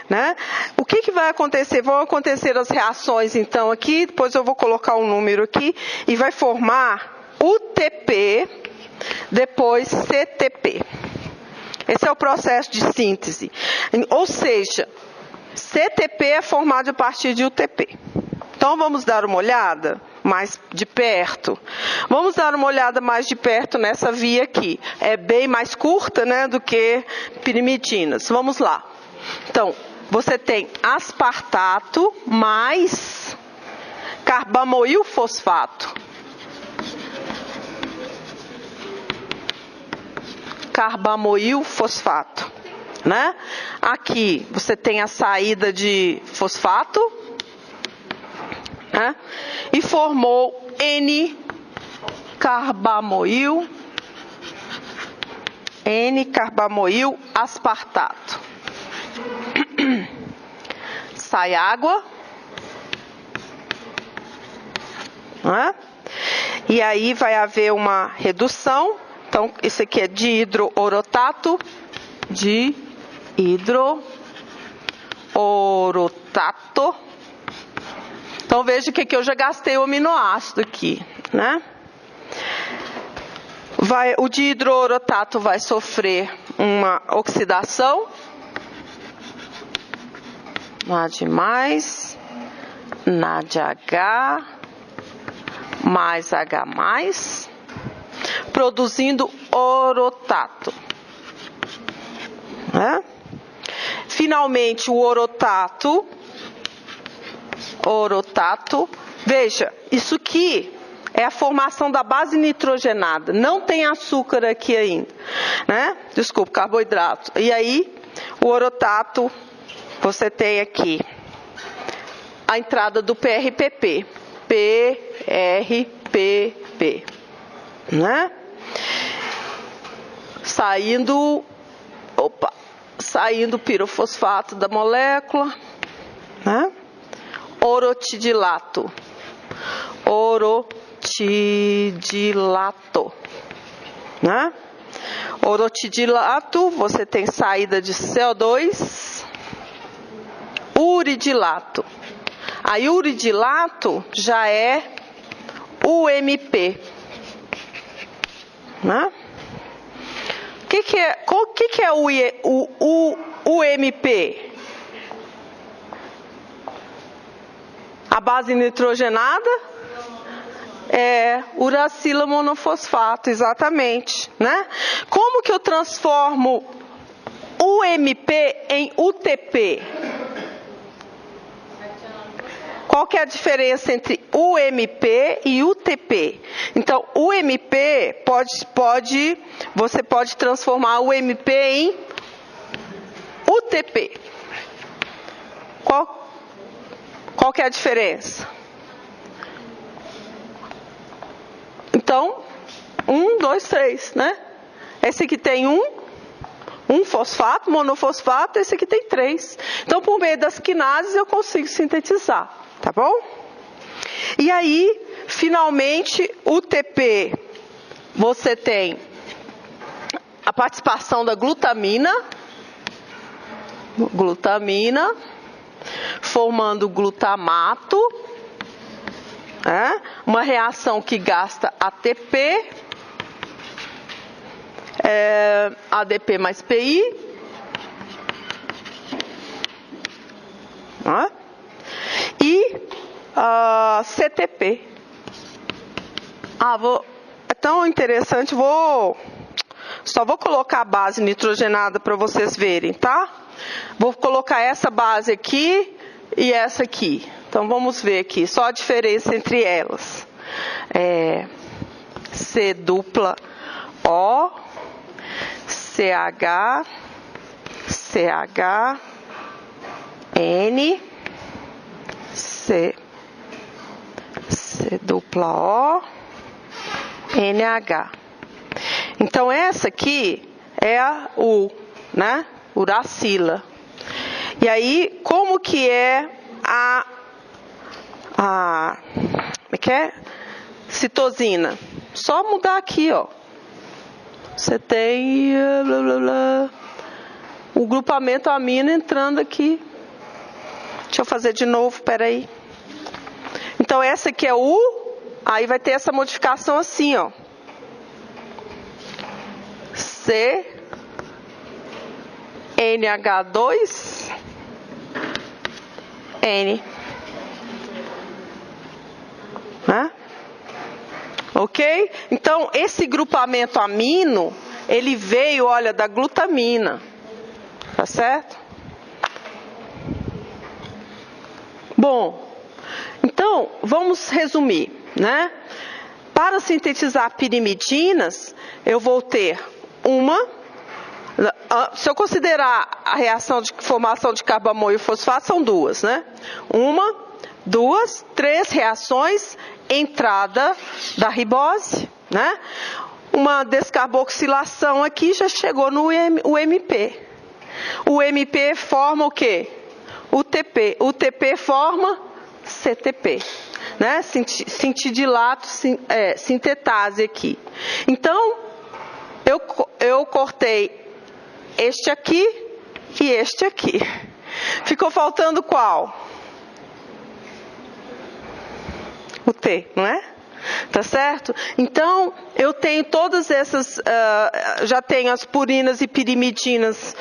Né? O que vai acontecer? Vão acontecer as reações, então, aqui, depois eu vou colocar um número aqui, e vai formar UTP, depois CTP. Esse é o processo de síntese. Ou seja, CTP é formado a partir de UTP. Então, vamos dar uma olhada mais de perto. Vamos dar uma olhada mais de perto nessa via aqui. É bem mais curta, né, do que pirimidinas. Vamos lá. Então, você tem aspartato mais carbamoil fosfato. Carbamoil fosfato, né? Aqui você tem a saída de fosfato, né? E formou N-carbamoil aspartato. Sai água, né? E aí vai haver uma redução. Então, isso aqui é dihidroorotato. Dihidroorotato. Então, veja que aqui eu já gastei o aminoácido aqui, né? O dihidroorotato vai sofrer uma oxidação. NAD+, NADH, mais H+, produzindo orotato. Né? Finalmente, o orotato, veja, isso aqui é a formação da base nitrogenada, não tem açúcar aqui ainda, né? Desculpa, carboidrato. E aí, o orotato, você tem aqui a entrada do PRPP, PRPP, né? Saindo pirofosfato da molécula, né? Orotidilato, né? Orotidilato, você tem saída de CO2, uridilato. Aí uridilato já é UMP, Né? O que é o UMP? A base nitrogenada é uracila monofosfato, exatamente, né? Como que eu transformo UMP em UTP? Qual que é a diferença entre UMP e UTP? Então, UMP você pode transformar o UMP em UTP. Qual que é a diferença? Então, 1, 2, 3, né? Esse aqui tem um fosfato, monofosfato, esse aqui tem 3. Então, por meio das quinases, eu consigo sintetizar, tá bom? E aí, finalmente, o TP, você tem a participação da glutamina, formando glutamato, uma reação que gasta ATP, ADP mais PI, e CTP. É tão interessante, só vou colocar a base nitrogenada para vocês verem, tá? Vou colocar essa base aqui e essa aqui. Então, vamos ver aqui, só a diferença entre elas. C dupla O, CH, CH, N, C dupla O, NH. Então, essa aqui é a U, né? Uracila. E aí, como que é como é que é? Citosina. Só mudar aqui, ó. Você tem o grupamento amino entrando aqui. Deixa eu fazer de novo, peraí. Então, essa aqui é U, aí vai ter essa modificação assim, ó. C, NH2, N. Ok? Então, esse grupamento amino, ele veio, olha, da glutamina. Tá certo? Bom, então, vamos resumir, né? Para sintetizar pirimidinas, eu vou ter se eu considerar a reação de formação de carbamoil e fosfato, são duas, né? 1, 2, 3 reações, entrada da ribose, né? Uma descarboxilação aqui já chegou no UMP. O UMP forma o quê? UTP. O UTP forma CTP, né? Cintidilato, sintetase aqui. Então, eu cortei este aqui e este aqui. Ficou faltando qual? O T, não é? Tá certo? Então, eu tenho todas essas, já tenho as purinas e pirimidinas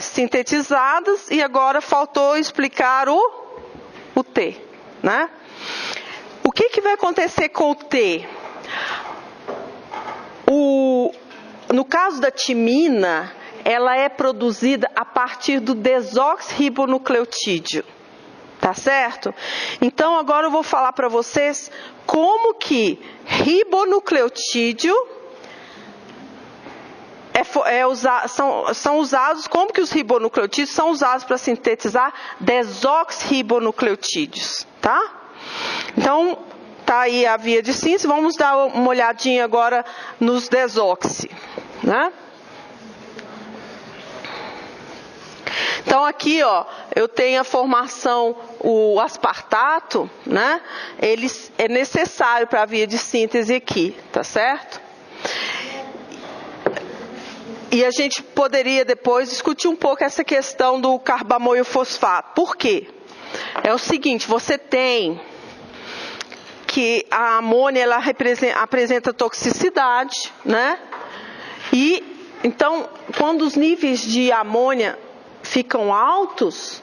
sintetizadas, e agora faltou explicar o T, né? O que vai acontecer com o T? No caso da timina, ela é produzida a partir do desoxirribonucleotídeo. Tá certo? Então, agora eu vou falar para vocês como que ribonucleotídeo são usados, como que os ribonucleotídeos são usados para sintetizar desoxirribonucleotídeos, tá? Então, tá aí a via de síntese, vamos dar uma olhadinha agora nos desoxi, né? Então, aqui, ó, eu tenho a formação, o aspartato, né? É necessário para a via de síntese aqui, tá certo? E a gente poderia depois discutir um pouco essa questão do carbamoil fosfato. Por quê? É o seguinte, você tem que a amônia ela apresenta toxicidade, né? E então, quando os níveis de amônia ficam altos,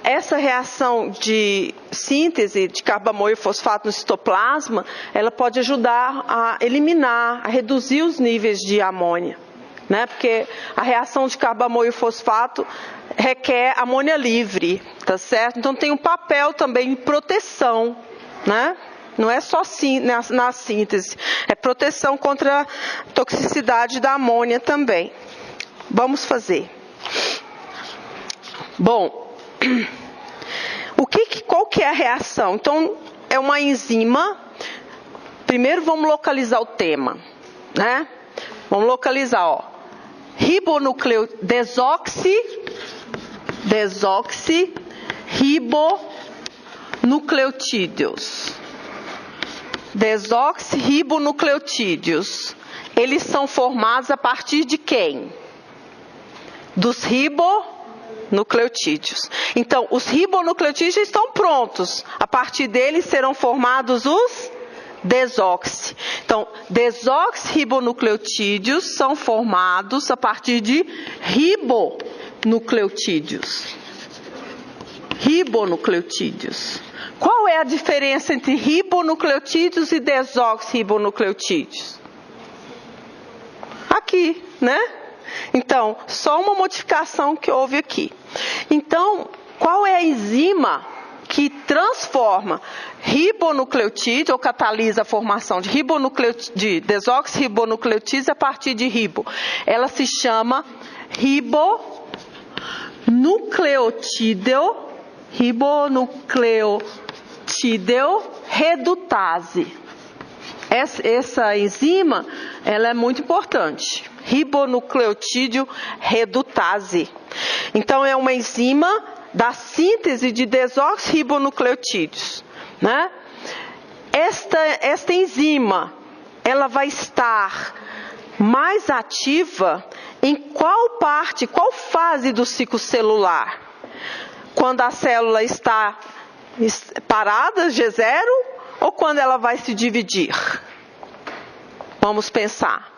essa reação de síntese de carbamoil e fosfato no citoplasma, ela pode ajudar a eliminar, a reduzir os níveis de amônia, né? Porque a reação de carbamoil e fosfato requer amônia livre, tá certo? Então tem um papel também de proteção, né? Não é só na síntese, é proteção contra a toxicidade da amônia também. Vamos fazer. Bom, qual que é a reação? Então, é uma enzima. Primeiro vamos localizar o tema, né? Vamos localizar, ó. Desoxirribonucleotídeos. Desoxirribonucleotídeos. Eles são formados a partir de quem? Dos ribonucleotídeos. Então, os ribonucleotídeos estão prontos. A partir deles serão formados os desoxi. Então, desoxirribonucleotídeos são formados a partir de ribonucleotídeos. Ribonucleotídeos. Qual é a diferença entre ribonucleotídeos e desoxirribonucleotídeos? Aqui, né? Então, só uma modificação que houve aqui. Então, qual é a enzima que transforma ribonucleotídeo ou catalisa a formação de desoxirribonucleotídeos a partir de ribo? Ela se chama ribonucleotídeo redutase. Essa enzima, ela é muito importante. Ribonucleotídeo redutase. Então, é uma enzima da síntese de desoxirribonucleotídeos, né? Esta enzima, ela vai estar mais ativa em qual fase do ciclo celular? Quando a célula está parada, G0, ou quando ela vai se dividir? Vamos pensar.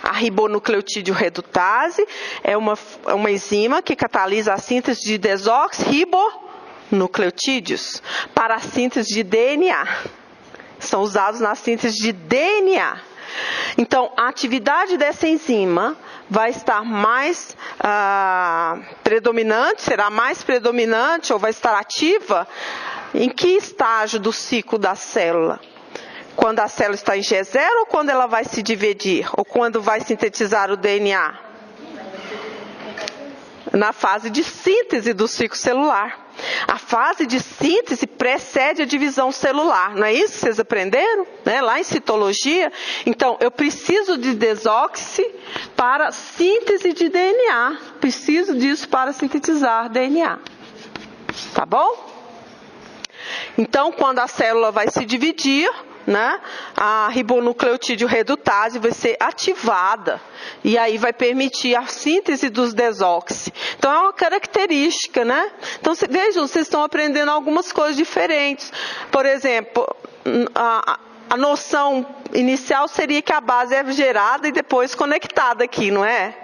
A ribonucleotídeo redutase é uma enzima que catalisa a síntese de desoxirribonucleotídeos para a síntese de DNA. São usados na síntese de DNA. Então, a atividade dessa enzima vai estar mais predominante, será mais predominante ou vai estar ativa em que estágio do ciclo da célula? Quando a célula está em G0 ou quando ela vai se dividir? Ou quando vai sintetizar o DNA? Na fase de síntese do ciclo celular. A fase de síntese precede a divisão celular. Não é isso que vocês aprenderam? Né? Lá em citologia. Então, eu preciso de desoxi para síntese de DNA. Preciso disso para sintetizar DNA. Tá bom? Então, quando a célula vai se dividir, né, a ribonucleotídeo redutase vai ser ativada e aí vai permitir a síntese dos desoxi. Então é uma característica, né? Então vejam, vocês estão aprendendo algumas coisas diferentes. Por exemplo, a noção inicial seria que a base é gerada e depois conectada aqui, não é?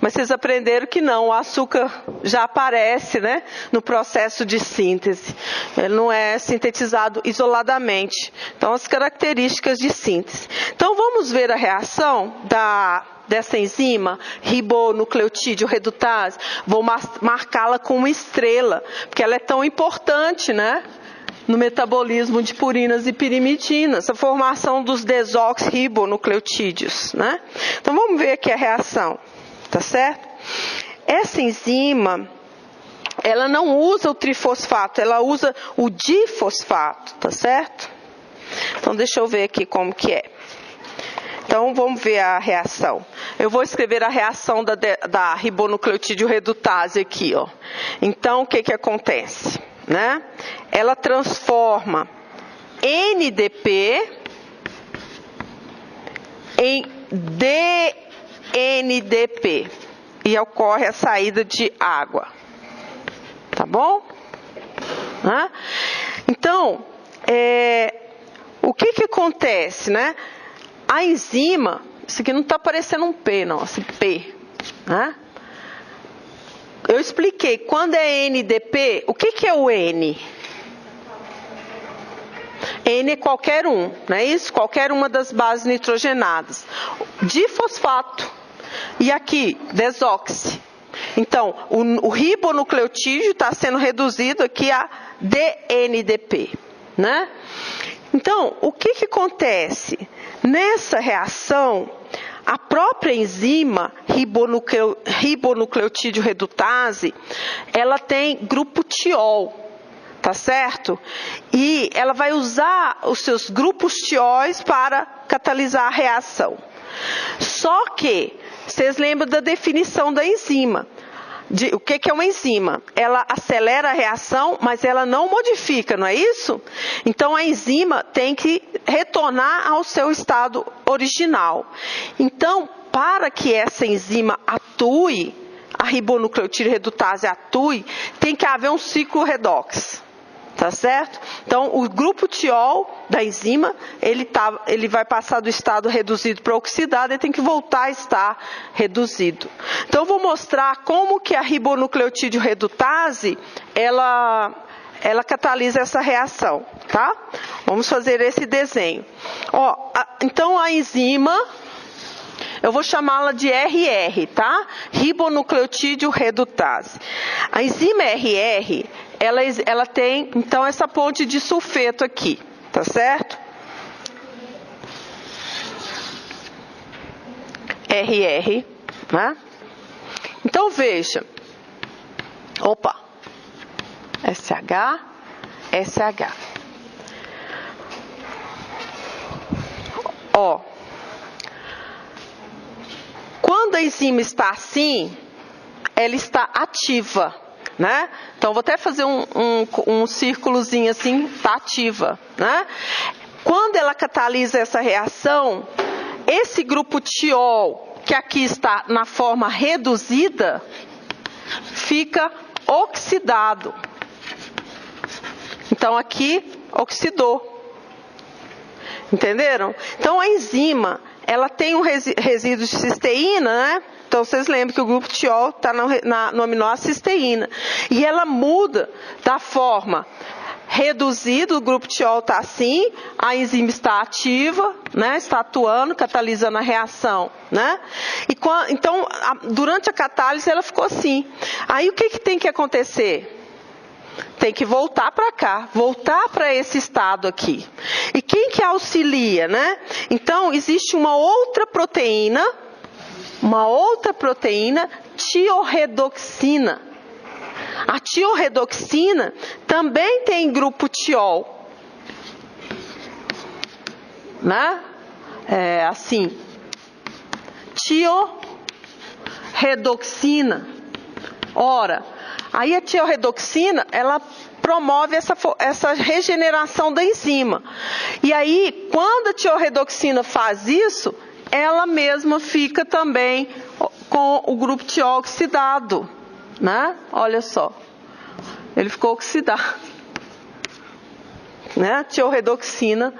Mas vocês aprenderam que não, o açúcar já aparece, né, no processo de síntese. Ele não é sintetizado isoladamente. Então, as características de síntese. Então, vamos ver a reação dessa enzima, ribonucleotídeo redutase. Vou marcá-la com uma estrela, porque ela é tão importante, né, no metabolismo de purinas e pirimidinas, a formação dos desoxirribonucleotídeos, né? Então, vamos ver aqui a reação. Tá certo? Essa enzima, ela não usa o trifosfato, ela usa o difosfato, tá certo? Então, deixa eu ver aqui como que é. Então, vamos ver a reação. Eu vou escrever a reação da ribonucleotídeo redutase aqui, ó. Então, o que que acontece? Né? Ela transforma NDP em DNDP e ocorre a saída de água. Tá bom? Então, o que que acontece, né? A enzima, isso aqui não está parecendo um P, não, assim, P, né? Eu expliquei, quando é NDP, o que que é o N? N é qualquer um, não é isso? Qualquer uma das bases nitrogenadas. Difosfato. E aqui, desoxi. Então, o ribonucleotídeo está sendo reduzido aqui a DNDP, né? Então, o que que acontece? Nessa reação, a própria enzima ribonucleotídeo redutase, ela tem grupo tiol. Tá certo? E ela vai usar os seus grupos tióis para catalisar a reação. Só que, vocês lembram da definição da enzima. O que é uma enzima? Ela acelera a reação, mas ela não modifica, não é isso? Então a enzima tem que retornar ao seu estado original. Então, para que essa enzima atue, a ribonucleotídeo redutase atue, tem que haver um ciclo redox. Tá certo? Então, o grupo tiol da enzima, ele vai passar do estado reduzido para oxidado e tem que voltar a estar reduzido. Então, eu vou mostrar como que a ribonucleotídeo redutase, ela catalisa essa reação, tá? Vamos fazer esse desenho. Então, a enzima, eu vou chamá-la de RR, tá? Ribonucleotídeo redutase. A enzima RR, ela tem, então, essa ponte de sulfeto aqui, tá certo? RR, né? Então, veja. SH, SH. Quando a enzima está assim, ela está ativa, né? Então, vou até fazer um círculozinho assim, está ativa, né? Quando ela catalisa essa reação, esse grupo tiol, que aqui está na forma reduzida, fica oxidado. Então, aqui, oxidou. Entenderam? Então, a enzima, ela tem um resíduo de cisteína, né? Então, vocês lembram que o grupo tiol está no aminoácido cisteína. E ela muda da forma reduzida, o grupo tiol está assim, a enzima está ativa, né? Está atuando, catalisando a reação, né? Então, durante a catálise, ela ficou assim. Aí, o que tem que acontecer? Tem que voltar para cá, voltar para esse estado aqui. E quem que auxilia, né? Então, existe uma outra proteína, tiorredoxina. A tiorredoxina também tem grupo tiol, né? Assim, tiorredoxina. Aí a tiorredoxina, ela promove essa regeneração da enzima. E aí, quando a tiorredoxina faz isso, ela mesma fica também com o grupo tiol oxidado, né? Olha só, ele ficou oxidado, né? Tiorredoxina,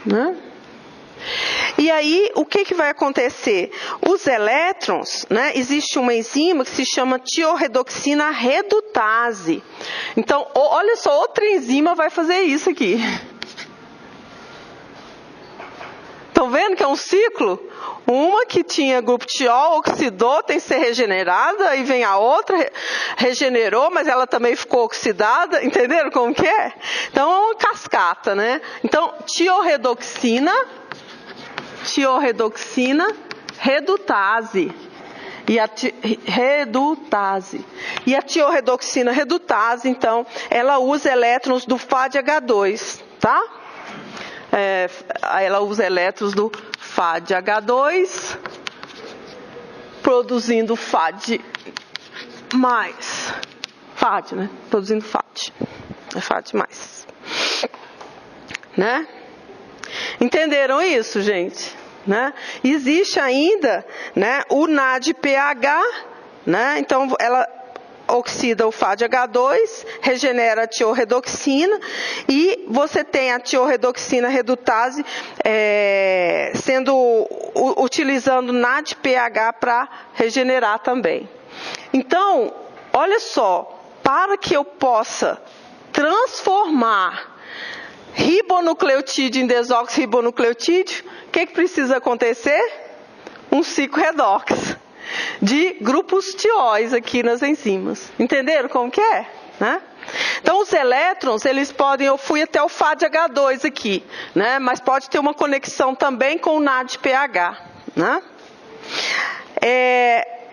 né? E aí, o que vai acontecer? Os elétrons, né? Existe uma enzima que se chama tiorredoxina redutase. Então, olha só, outra enzima vai fazer isso aqui. Estão vendo que é um ciclo? Uma que tinha grupo tiol, oxidou, tem que ser regenerada, aí vem a outra, regenerou, mas ela também ficou oxidada, entenderam como que é? Então, é uma cascata, né? Então, tiorredoxina redutase. E a tiorredoxina redutase, então, ela usa elétrons do FADH2, tá? Ela usa elétrons do FADH2, produzindo FAD mais. FAD, né? Produzindo FAD. É FAD mais. Né? Entenderam isso, gente? Né? Existe ainda, né, o NADPH, né? Então, oxida o FAD-H2, regenera a tiorredoxina e você tem a tiorredoxina redutase utilizando NADPH para regenerar também. Então, olha só, para que eu possa transformar ribonucleotídeo em desoxirribonucleotídeo, o que precisa acontecer? Um ciclo redox de grupos tióis aqui nas enzimas. Entenderam como que é? Né? Então, os elétrons, eles podem, eu fui até o FAD-H2 aqui, né? Mas pode ter uma conexão também com o NADPH. Né?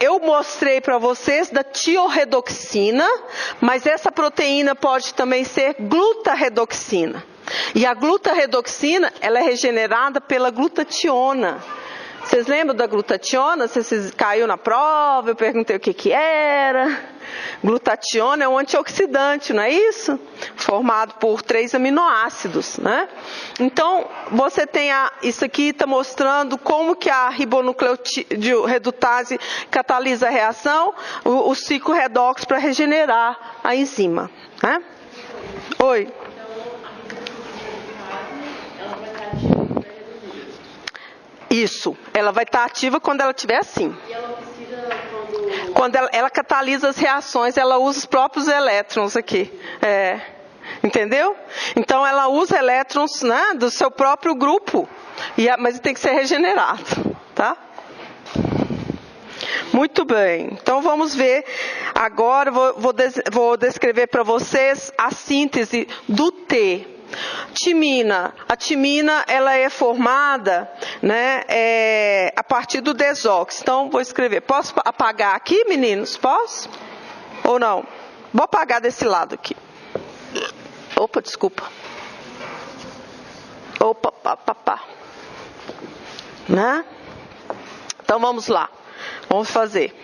Eu mostrei para vocês da tiorredoxina, mas essa proteína pode também ser glutarredoxina. E a glutarredoxina, ela é regenerada pela glutationa. Vocês lembram da glutationa? Vocês caiu na prova, eu perguntei o que era. Glutationa é um antioxidante, não é isso? Formado por 3 aminoácidos, né? Então, você tem isso aqui está mostrando como que a ribonucleotídeo redutase catalisa a reação, o ciclo redox para regenerar a enzima, né? Oi. Isso, ela vai estar ativa quando ela estiver assim. E ela oxida quando... Quando ela catalisa as reações, ela usa os próprios elétrons aqui. Entendeu? Então ela usa elétrons, né, do seu próprio grupo, mas tem que ser regenerado. Tá? Muito bem, então vamos ver agora, vou descrever para vocês a síntese do T. Timina. A timina, ela é formada, né, a partir do desox. Então, vou escrever. Posso apagar aqui, meninos? Posso? Ou não? Vou apagar desse lado aqui. Opa, desculpa. Opa, pá. Né? Então, vamos lá. Vamos fazer.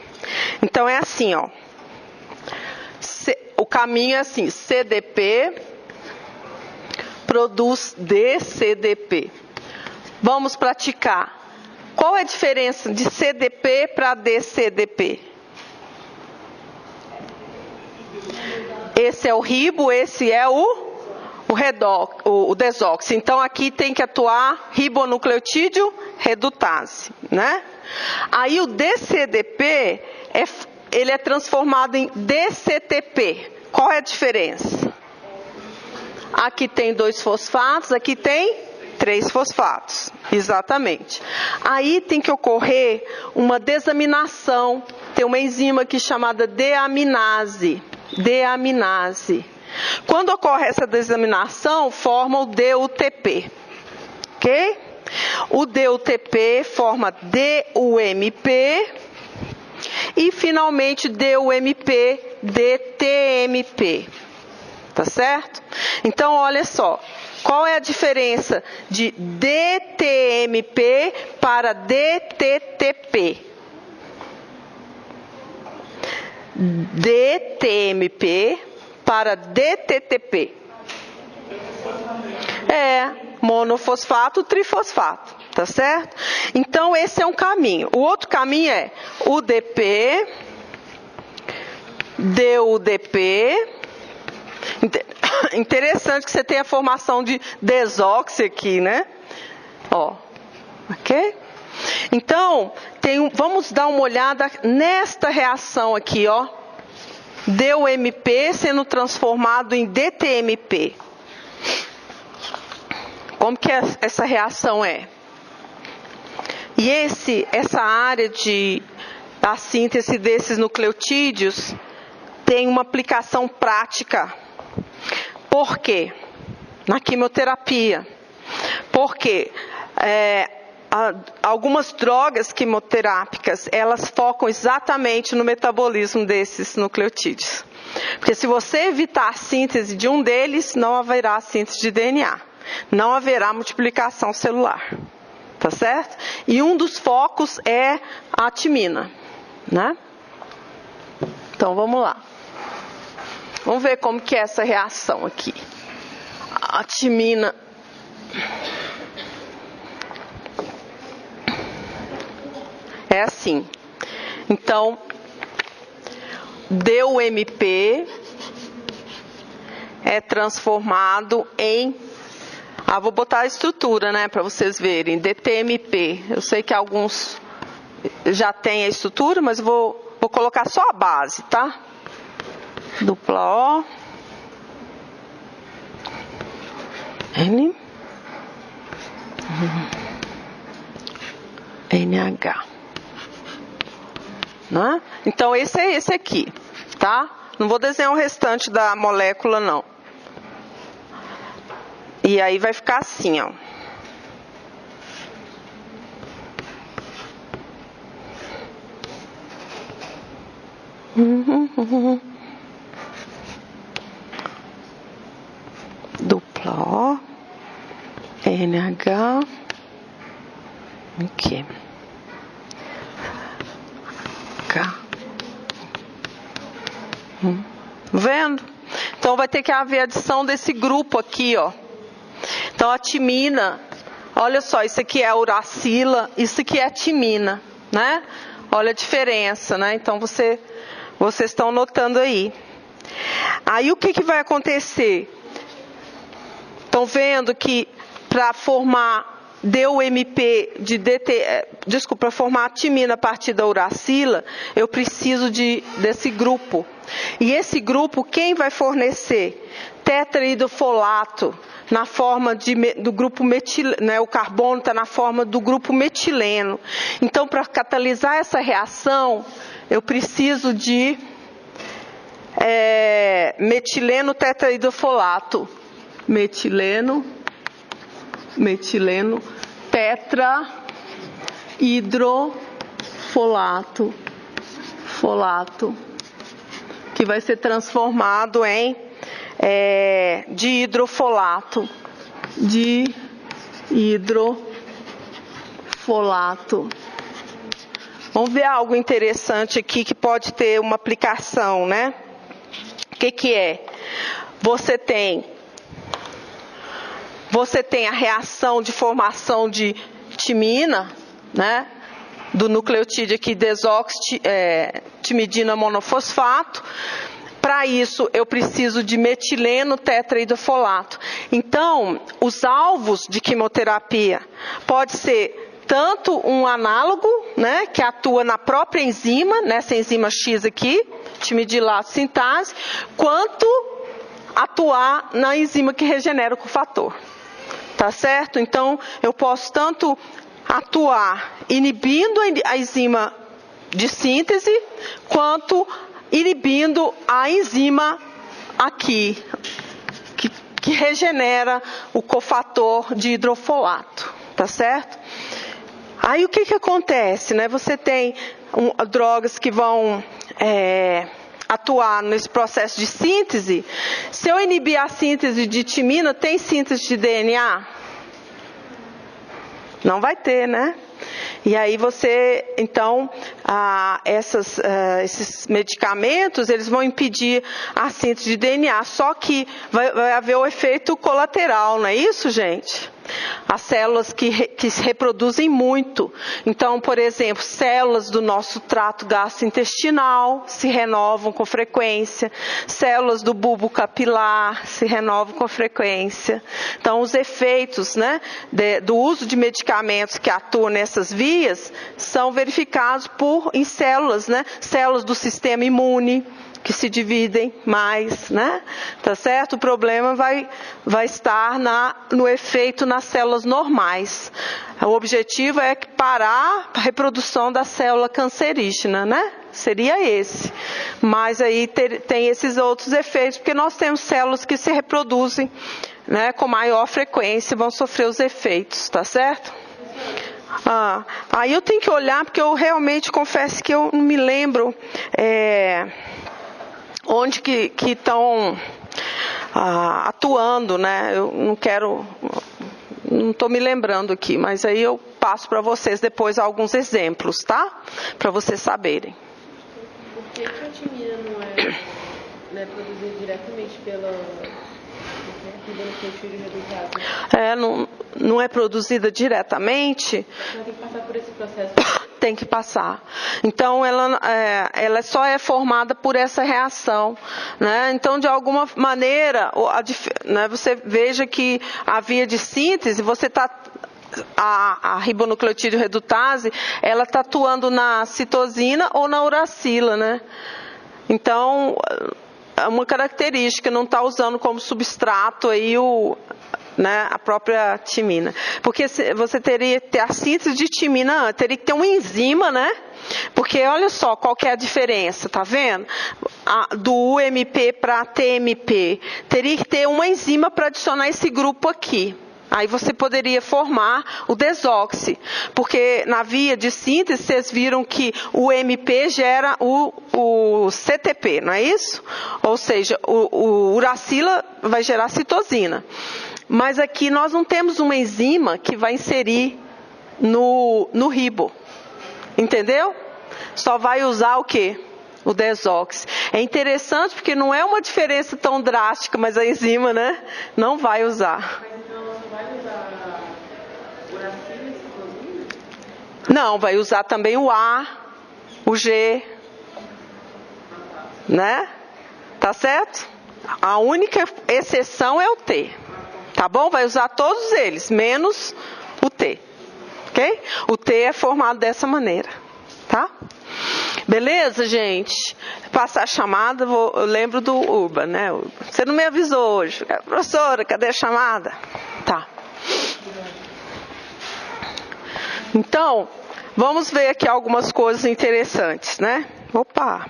Então, é assim, ó. O caminho é assim, CDP produz DCDP. Vamos praticar. Qual é a diferença de CDP para DCDP? Esse é o ribo, esse é o desox. Então, aqui tem que atuar ribonucleotídeo redutase, né? Aí, o DCDP, ele é transformado em DCTP. Qual é a diferença? Aqui tem 2 fosfatos, aqui tem 3 fosfatos. Exatamente. Aí tem que ocorrer uma desaminação. Tem uma enzima aqui chamada deaminase. Quando ocorre essa desaminação, forma o DUTP. Ok? O DUTP forma DUMP. E finalmente DUMP, DTMP. Tá certo? Então, olha só. Qual é a diferença de DTMP para DTTP? DTMP para DTTP. Monofosfato, trifosfato. Tá certo? Então, esse é um caminho. O outro caminho é UDP, DUDP. Interessante que você tem a formação de desox aqui, né? Ó, ok? Então, vamos dar uma olhada nesta reação aqui, ó. DUMP sendo transformado em DTMP. Como que essa reação é? E essa área da síntese desses nucleotídeos tem uma aplicação prática. Por quê? Na quimioterapia. Porque algumas drogas quimioterápicas, elas focam exatamente no metabolismo desses nucleotídeos. Porque se você evitar a síntese de um deles, não haverá síntese de DNA. Não haverá multiplicação celular. Tá certo? E um dos focos é a timina. Né? Então, vamos lá. Vamos ver como que é essa reação aqui. A timina. É assim. Então, DUMP é transformado em... vou botar a estrutura, né, para vocês verem. DTMP. Eu sei que alguns já têm a estrutura, mas vou colocar só a base, tá? Dupla O. N. NH. Né? Então, esse é esse aqui, tá? Não vou desenhar o restante da molécula, não. E aí vai ficar assim, ó. Dupla O, NH, aqui, K. Vendo? Então vai ter que haver adição desse grupo aqui, ó. Então a timina, olha só, isso aqui é a uracila, isso aqui é a timina, né? Olha a diferença, né? Então vocês estão notando aí. Aí o que vai acontecer? Estão vendo que para formar DUMP de para formar a timina a partir da uracila, eu preciso desse grupo. E esse grupo, quem vai fornecer? Tetrahidrofolato, na forma do grupo metileno, né? O carbono está na forma do grupo metileno. Então, para catalisar essa reação, eu preciso de metileno tetrahidrofolato. Metileno tetrahidrofolato, que vai ser transformado em dihidrofolato. Vamos ver algo interessante aqui que pode ter uma aplicação, né? O que é? Você tem a reação de formação de timina, né? Do nucleotídeo aqui, timidina monofosfato. Para isso, eu preciso de metileno tetrahidrofolato. Então, os alvos de quimioterapia pode ser tanto um análogo, né, que atua na própria enzima, nessa enzima X aqui, timidilato sintase, quanto atuar na enzima que regenera o cofator. Tá certo? Então, eu posso tanto atuar inibindo a enzima de síntese, quanto inibindo a enzima aqui, que regenera o cofator de hidrofolato. Tá certo? Aí o que acontece, né? Você tem drogas que vão atuar nesse processo de síntese. Se eu inibir a síntese de timina, tem síntese de DNA? Não vai ter, né? E aí então, esses medicamentos, eles vão impedir a síntese de DNA, só que vai haver o efeito colateral, não é isso, gente? As células que se reproduzem muito. Então, por exemplo, células do nosso trato gastrointestinal se renovam com frequência, células do bulbo capilar se renovam com frequência. Então, os efeitos, né, do uso de medicamentos que atuam nessas vias são verificados em células, né, células do sistema imune, que se dividem mais, né? Tá certo? O problema vai estar no efeito nas células normais. O objetivo é parar a reprodução da célula cancerígena, né? Seria esse. Mas aí tem esses outros efeitos, porque nós temos células que se reproduzem, né, com maior frequência, vão sofrer os efeitos, tá certo? Aí eu tenho que olhar, porque eu realmente confesso que eu não me lembro onde que estão atuando, né? Eu não estou me lembrando aqui, mas aí eu passo para vocês depois alguns exemplos, tá? Para vocês saberem. Por que a timina não é produzida diretamente pelo nucleotídeo reduzido? Não é produzida diretamente. Mas tem que passar por esse processo tem que passar. Então, ela só é formada por essa reação, né? Então, de alguma maneira, né, você veja que a via de síntese, a ribonucleotídeo redutase, ela está atuando na citosina ou na uracila, né? Então, é uma característica, não está usando como substrato aí né, a própria timina. Porque você teria que ter a síntese de timina antes, teria que ter uma enzima, né? Porque olha só qual que é a diferença, tá vendo? Do UMP para TMP. Teria que ter uma enzima para adicionar esse grupo aqui. Aí você poderia formar o desoxi, porque na via de síntese vocês viram que o MP gera o CTP, não é isso? Ou seja, o uracila vai gerar citosina. Mas aqui nós não temos uma enzima que vai inserir no ribo, entendeu? Só vai usar o quê? O desoxi. É interessante porque não é uma diferença tão drástica, mas a enzima, né, não vai usar. Não, vai usar também o A, o G, né? Tá certo? A única exceção é o T, tá bom? Vai usar todos eles, menos o T, ok? O T é formado dessa maneira, tá? Beleza, gente? Passar a chamada, eu lembro do Urban, né? Você não me avisou hoje. Professora, cadê a chamada? Tá. Então, vamos ver aqui algumas coisas interessantes, né? Opa!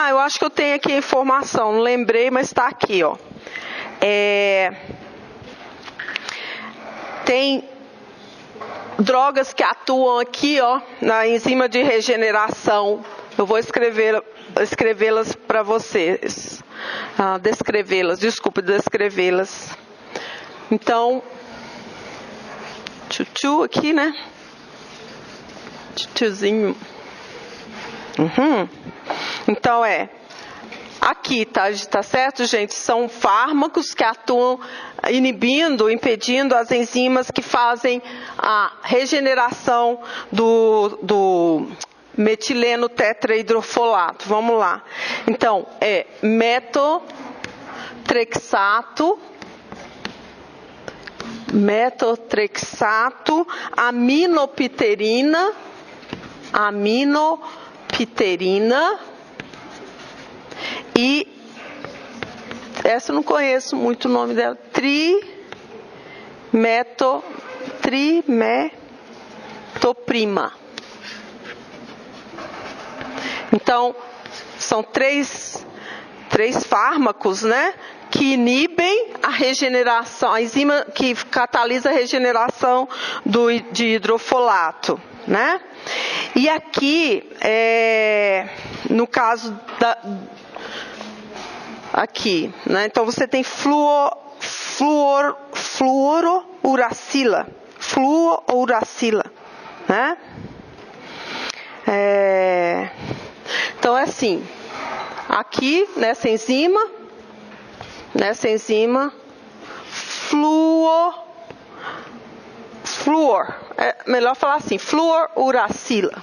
Eu acho que eu tenho aqui a informação, não lembrei, mas está aqui, ó. Tem drogas que atuam aqui, ó, na enzima de regeneração. Eu vou escrevê-las para vocês. Descrevê-las. Então, tchutchu aqui, né? Tchutchuzinho. Então aqui, tá certo, gente? São fármacos que atuam impedindo as enzimas que fazem a regeneração do metileno tetrahidrofolato. Vamos lá. Então, metotrexato, aminopterina, e essa eu não conheço muito o nome dela, trimetoprima. Então, são três fármacos, né, que inibem a regeneração, a enzima que catalisa a regeneração de hidrofolato, né? E aqui, no caso aqui, né? Então você tem fluorouracila, né? Então é assim, aqui nessa enzima, melhor falar assim, fluorouracila.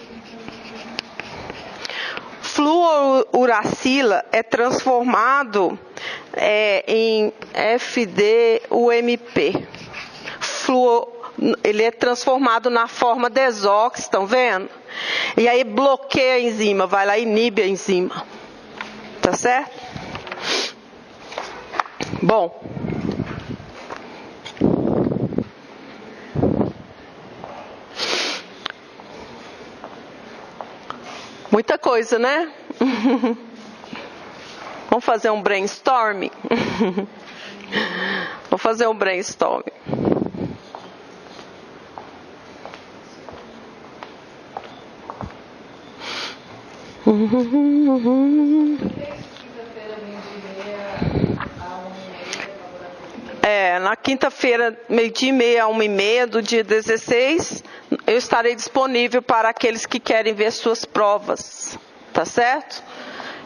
Fluorouracila é transformado em FDUMP. Ele é transformado na forma desox, estão vendo? E aí bloqueia a enzima, vai lá e inibe a enzima. Tá certo? Bom. Muita coisa, né? Vamos fazer um brainstorming? Vamos fazer um brainstorming. Na quinta-feira, 12h30 a 1h30 do dia 16, eu estarei disponível para aqueles que querem ver suas provas, tá certo?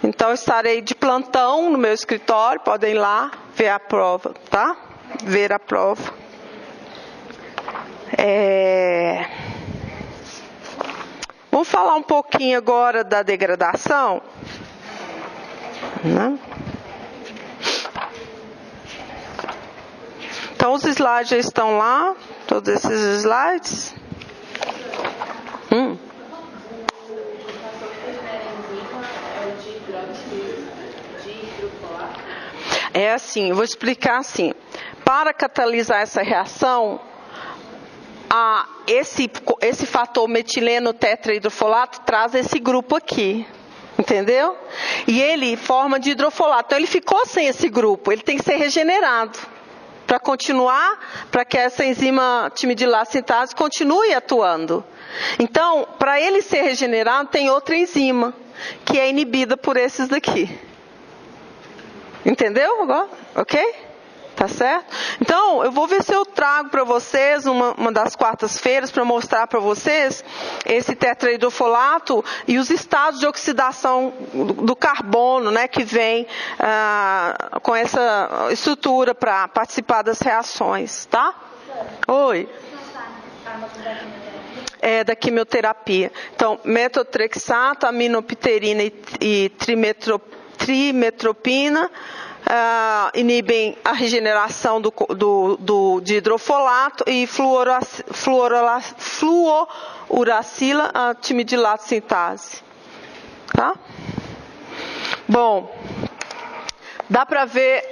Então, eu estarei de plantão no meu escritório, podem ir lá ver a prova, tá? Ver a prova. Vamos falar um pouquinho agora da degradação, né? Então, os slides já estão lá, todos esses slides. É assim, eu vou explicar assim. Para catalisar essa reação, esse fator metileno tetrahidrofolato traz esse grupo aqui. Entendeu? E ele forma de hidrofolato. Então, ele ficou sem esse grupo. Ele tem que ser regenerado para continuar, para que essa enzima timidilase sintase continue atuando. Então, para ele ser regenerado, tem outra enzima, que é inibida por esses daqui. Entendeu agora? Ok? Tá certo? Então, eu vou ver se eu trago para vocês, uma das quartas-feiras, para mostrar para vocês esse tetrahidrofolato e os estados de oxidação do carbono, né, que vem com essa estrutura para participar das reações, tá? Oi. É da quimioterapia. Então, metotrexato, aminopterina e trimetropina inibem a regeneração de hidrofolato e fluoruracila a timidilato sintase. Tá? Bom, dá para ver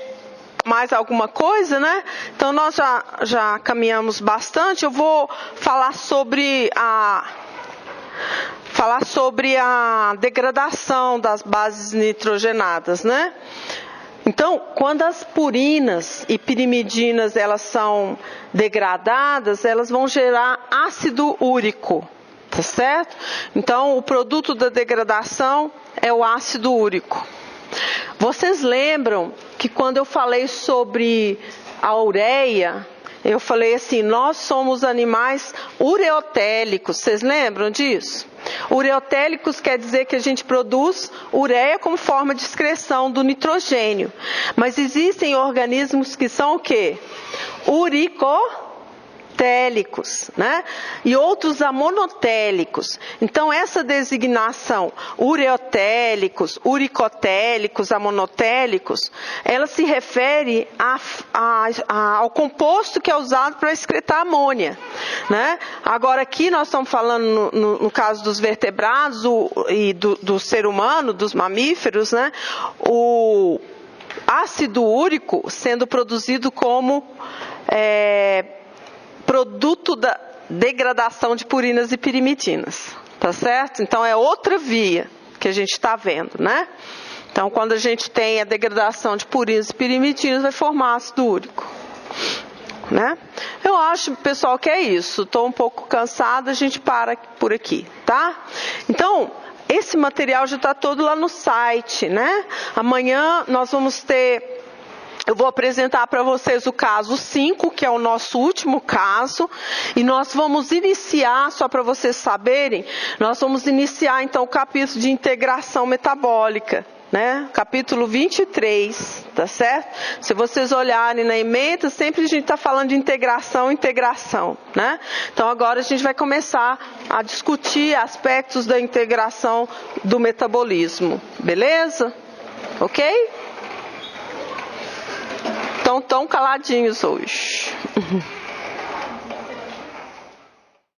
mais alguma coisa, né? Então, nós já caminhamos bastante. Eu vou falar sobre a degradação das bases nitrogenadas, né? Então, quando as purinas e pirimidinas elas são degradadas, elas vão gerar ácido úrico, tá certo? Então, o produto da degradação é o ácido úrico. Vocês lembram que quando eu falei sobre a ureia, eu falei assim, nós somos animais ureotélicos. Vocês lembram disso? Ureotélicos quer dizer que a gente produz ureia como forma de excreção do nitrogênio. Mas organismos que são o quê? Uricotélicos, né? E outros amonotélicos. Então, essa designação ureotélicos, uricotélicos, amonotélicos, ela se refere ao composto que é usado para excretar amônia, né? Agora, aqui nós estamos falando, no caso dos vertebrados e do ser humano, dos mamíferos, né? O ácido úrico sendo produzido como produto da degradação de purinas e pirimidinas, tá certo? Então, é outra via que a gente está vendo, né? Então, quando a gente tem a degradação de purinas e pirimidinas, vai formar ácido úrico, né? Eu acho, pessoal, que é isso. Estou um pouco cansada, a gente para por aqui, tá? Então, esse material já está todo lá no site, né? Amanhã nós vamos ter... Eu vou apresentar para vocês o caso 5, que é o nosso último caso, e nós vamos iniciar, só para vocês saberem, nós vamos iniciar então o capítulo de integração metabólica, né? Capítulo 23, tá certo? Se vocês olharem na ementa, sempre a gente está falando de integração, né? Então agora a gente vai começar a discutir aspectos da integração do metabolismo, beleza? Ok? Estão tão caladinhos hoje.